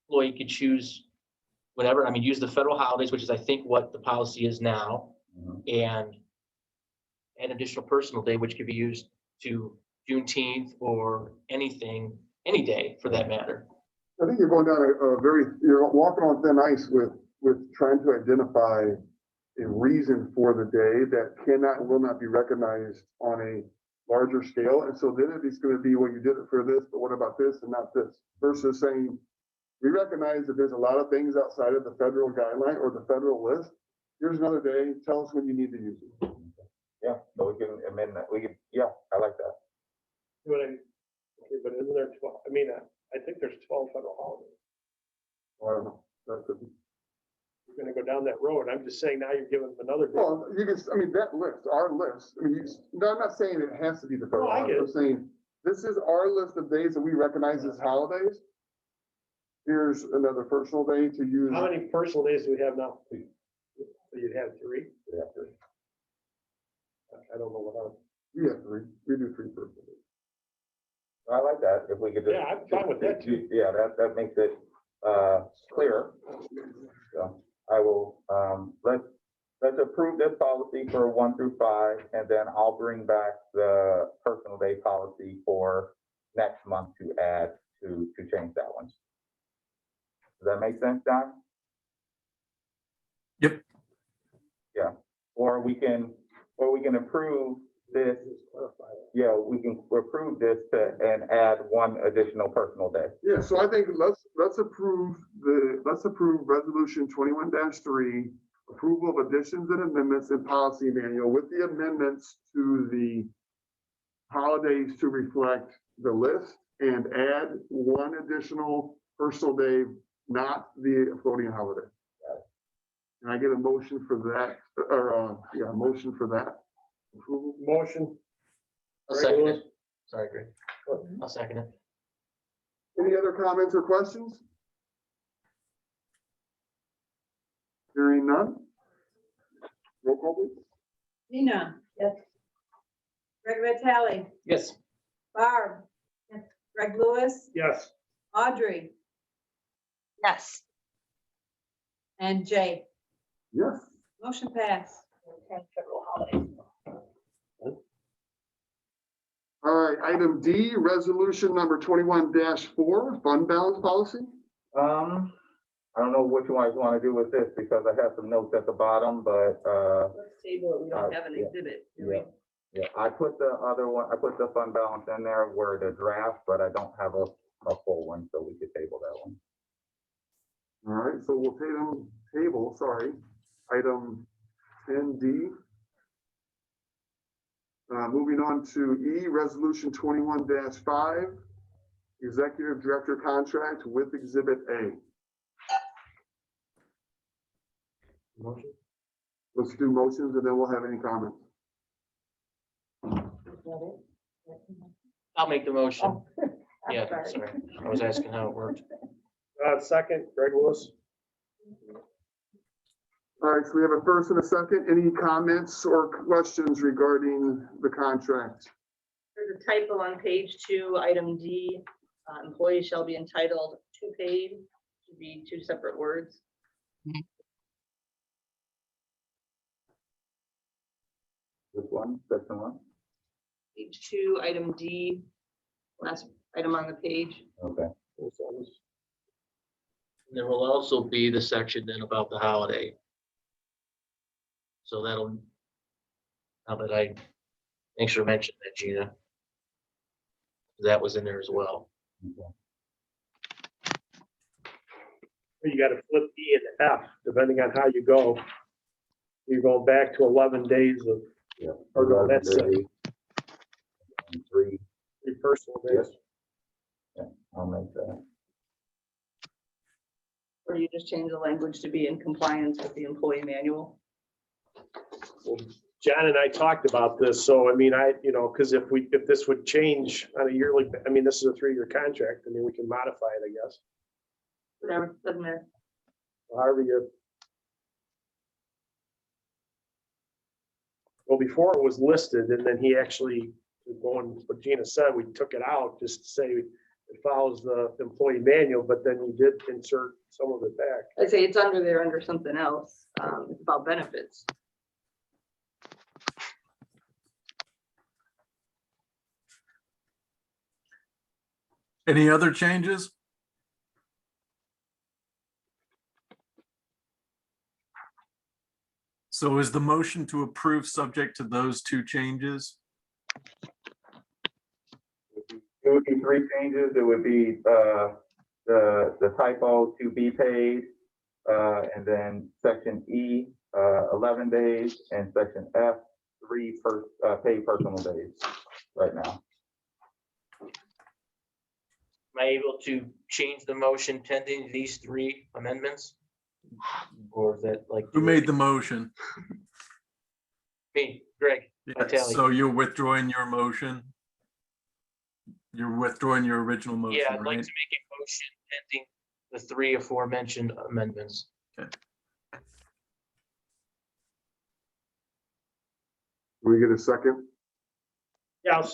employee could choose whatever, use the federal holidays, which is I think what the policy is now, and an additional personal day, which could be used to Juneteenth or anything, any day for that matter. I think you're going down you're walking on thin ice with trying to identify a reason for the day that cannot and will not be recognized on a larger scale. And so then it's going to be, well, you did it for this, but what about this and not this? Versus saying, we recognize that there's a lot of things outside of the federal guideline or the federal list. Here's another day. Tell us when you need to use it. Yeah, so we can amend that. I like that. but isn't there 12? I think there's 12 federal holidays. I don't know. That could be. You're gonna go down that road. I'm just saying now you're giving them another day. Well, that list, our list, no, I'm not saying it has to be the federal No, I get holiday. I'm saying, this is our list of days that we recognize as holidays. Here's another personal day to use. How many personal days do we have now? So you'd have 3? Yeah. I don't know what else. We have 3. We do 3 personal days. I like that. If we could just. Yeah, I'm fine with that too. Yeah, that makes it clear. So I will, let's approve this policy for 1 through 5, and then I'll bring back the personal day policy for next month to add to change that one. Does that make sense, Don? Yep. Yeah, or we can approve this. Yeah, we can approve this and add 1 additional personal day. Yeah, so I think let's approve resolution 21-3, approval of additions and amendments in policy manual with the amendments to the holidays to reflect the list and add 1 additional personal day, not the floating holiday. Can I get a motion for that, motion for that? Approval? Motion. I'll second it. Sorry, Greg. I'll second it. Any other comments or questions? Hearing none? Roll call, please. Nina. Yes. Greg Vitale, Yes. Barb. Greg Lewis, Yes. Audrey, Yes. and Jay. Yes. Motion passed. And federal holidays. All right, item D, resolution number 21-4, fund balance policy. I don't know what you guys want to do with this because I have some notes at the bottom, but, Let's table it. We don't have an yeah. exhibit. do we? yeah, I put the other one, I put the fund balance in there where the draft, but I don't have a full one, so we could table that one. All right, so we'll table, item 10D. Moving on to E, Resolution 21-5, Executive Director Contract with Exhibit A. Motion? Let's do motions and then we'll have any comments. I'll make the motion. Oh, I'm Yeah, sorry. sorry. I was asking how it worked. Second, Greg Lewis. All right, so we have a first and a second. Any comments or questions regarding the contract? There's a typo on page 2, item D. Employees shall be entitled to paid, should be 2 separate words. This one, section one? Page 2, item D, last item on the page. Okay. There will also be the section then about the holiday. So that'll, now that thanks for mentioning that, Gina. That was in there as well. You gotta flip E and F, depending on how you go. You're going back to 11 days of, Yeah. or no, that's Three, 3 personal days. I'll make that. Or you just change the language to be in compliance with the employee manual. Well, John and I talked about this, so I mean, because if this would change on a yearly, I mean, this is a 3-year contract, I mean, we can modify it, I guess. Whatever, doesn't matter. However you. Well, before it was listed, and then he actually, going, what Gina said, we took it out just to say it follows the employee manual, but then you did insert some of it back. I say it's under there under something else. It's about benefits. Any other changes? So is the motion to approve subject to those 2 changes? It would be 3 changes. It would be, the typo to be paid, and then section E, 11 days, and section F, 3 paid personal days right now. Am I able to change the motion pending these 3 amendments? Or is that like? Who made the motion? Me, Greg. Yeah, Vitale. so you're withdrawing your motion? You're withdrawing your original motion, Yeah, I'd like right? to make a motion pending the 3 aforementioned amendments. Can we get a second? Yeah,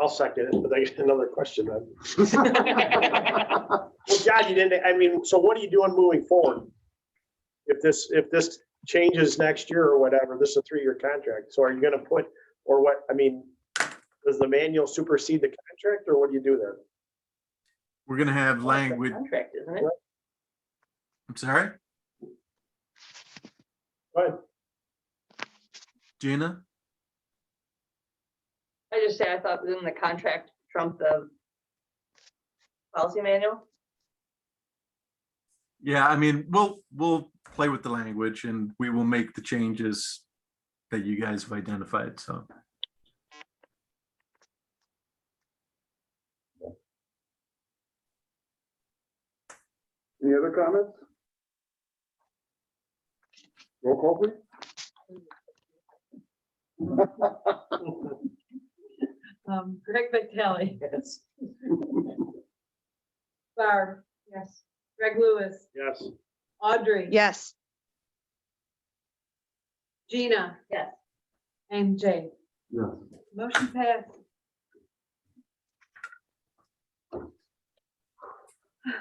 I'll second it, but I get another question then. Well, John, you didn't, I mean, so what are you doing moving forward? If this changes next year or whatever, this is a 3-year contract, so are you gonna put, or what, I mean, does the manual supersede the contract, or what do you do there? We're gonna have language, Contract, isn't it? I'm sorry, Go ahead. Gina? I just say I thought within the contract trump the policy manual. Yeah, I mean, we'll play with the language and we will make the changes that you guys have identified, so. Any other comments? Roll call, please. Greg Vitale. Yes. Barb. Yes. Greg Lewis. Yes. Audrey. Yes. Gina. Yes. And Jay. Yes. Motion passed.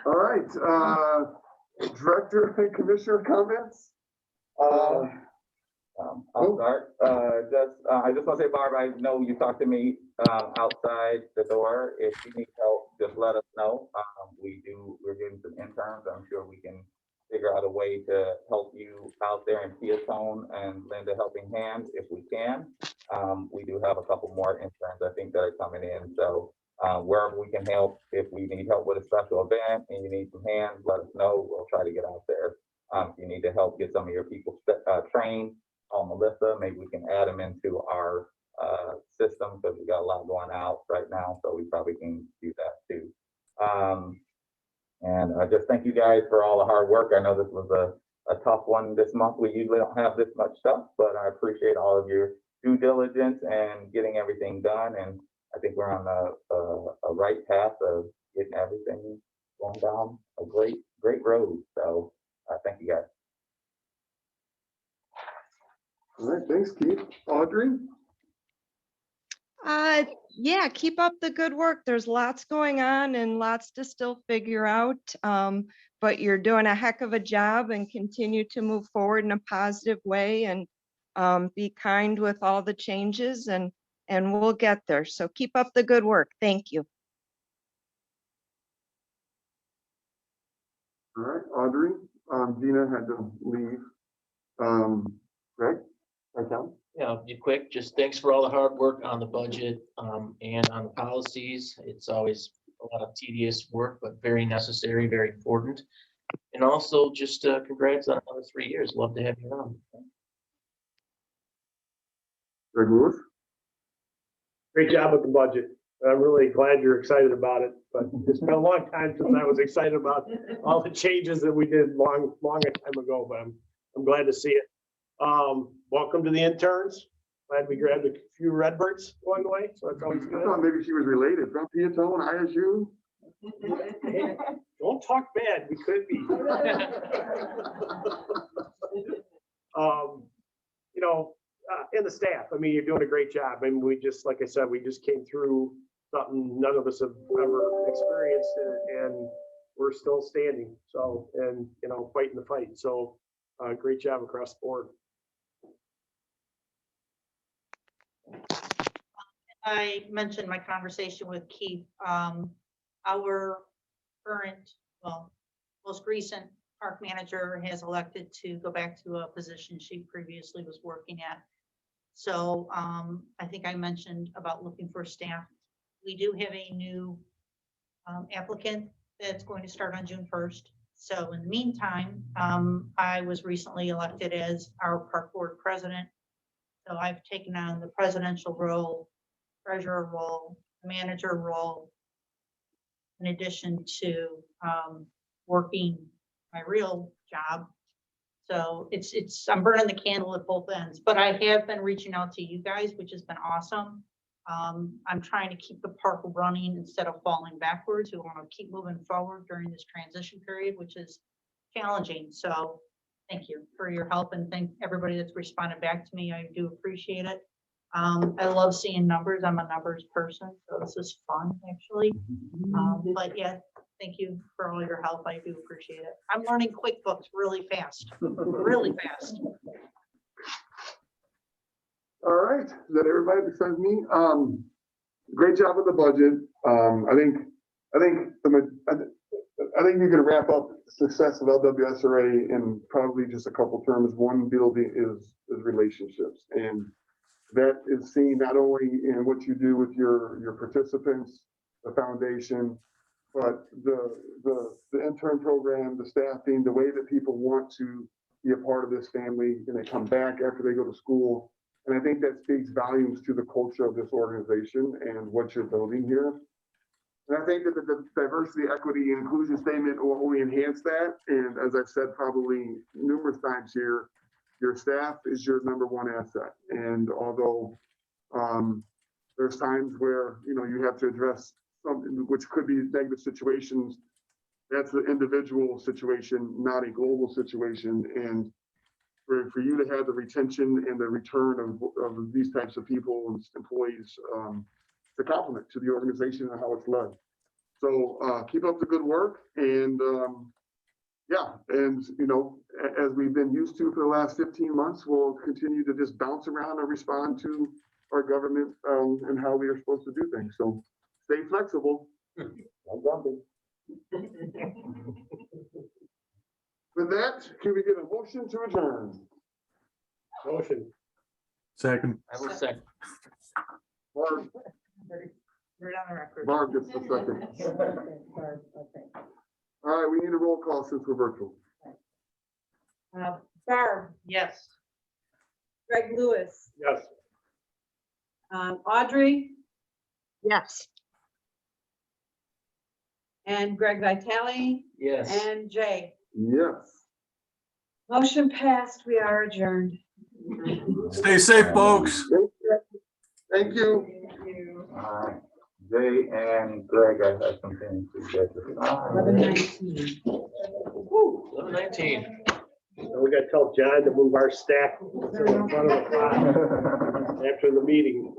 All right, Director and Commissioner comments? I'll start. I just want to say, Barb, I know you talked to me outside the door. If you need help, just let us know. We're getting some interns. I'm sure we can figure out a way to help you out there in Peatone and lend a helping hand if we can. We do have a couple more interns, I think, that are coming in. So wherever we can help, if we need help with a special event and you need some hands, let us know. We'll try to get out there. If you need to help get some of your people trained on Melissa, maybe we can add them into our system, because we got a lot going out right now, so we probably can do that too. And I just thank you guys for all the hard work. I know this was a tough one this month. We usually don't have this much stuff, but I appreciate all of your due diligence and getting everything done. And I think we're on a right path of getting everything going down a great road. So thank you guys. All right, thanks, Keith. Audrey? Yeah, keep up the good work. There's lots going on and lots to still figure out. But you're doing a heck of a job, and continue to move forward in a positive way, and be kind with all the changes, and we'll get there. So keep up the good work. Thank you. All right, Audrey. Gina had to leave. Greg? Right down. Yeah, I'll be quick. Just thanks for all the hard work on the budget and on the policies. It's always a lot of tedious work, but very necessary, very important. And also just congrats on another 3 years. Love to have you on. Greg Lewis? Great job with the budget. I'm really glad you're excited about it, but it's been a long time since I was excited about all the changes that we did long a time ago, but I'm glad to see it. Welcome to the interns. Glad we grabbed a few Redbirds along the way, so that's always I good. thought maybe she was related. From Piato and ISU? Hey, don't talk bad, we could be. You know, and the staff, I mean, you're doing a great job. I mean, we just, like I said, we just came through something none of us have ever experienced, and we're still standing. So, and, you know, fighting the fight. So, great job across the board. I mentioned my conversation with Keith. Our current, well, most recent park manager has elected to go back to a position she previously was working at. So I think I mentioned about looking for staff. We do have a new applicant that's going to start on June 1st. So in the meantime, I was recently elected as our park board president. So I've taken on the presidential role, treasurer role, manager role, in addition to working my real job. So I'm burning the candle at both ends, but I have been reaching out to you guys, which has been awesome. I'm trying to keep the park running instead of falling backwards. We want to keep moving forward during this transition period, which is challenging. So thank you for your help, and thank everybody that's responded back to me. I do appreciate it. I love seeing numbers. I'm a numbers person, so this is fun actually. But yeah, thank you for all your help. I do appreciate it. I'm learning QuickBooks really fast, really fast. All right, is that everybody besides me? Great job with the budget. I think you can wrap up the success of LWSRA in probably just a couple terms. One building is relationships, and that is seen not only in what you do with your participants, the foundation, but the intern program, the staffing, the way that people want to be a part of this family, and they come back after they go to school. And I think that speaks volumes to the culture of this organization and what you're building here. And I think that the diversity, equity, and inclusion statement will only enhance that. And as I've said probably numerous times here, your staff is your #1 asset. And although there's times where, you know, you have to address something which could be negative situations, that's an individual situation, not a global situation. And for you to have the retention and the return of these types of people and employees, it's a compliment to the organization and how it's led. So keep up the good work, and yeah, and you know, as we've been used to for the last 15 months, we'll continue to just bounce around and respond to our government and how we are supposed to do things. So stay flexible. I'm jumping. With that, can we get a motion to adjourn? Motion. Second. I will second. Barb, You're on the record. Barb gets the second. All right, we need a roll call since we're virtual. Barb, Yes. Greg Lewis, Yes. Audrey Yes. and Greg Vitale Yes. and Jay. Yes. Motion passed. We are adjourned. Stay safe, folks. Thank you. Jay and Greg, I have something to say. 11:19. 11:19. So we gotta tell John to move our stack to the front of the pot after the meeting.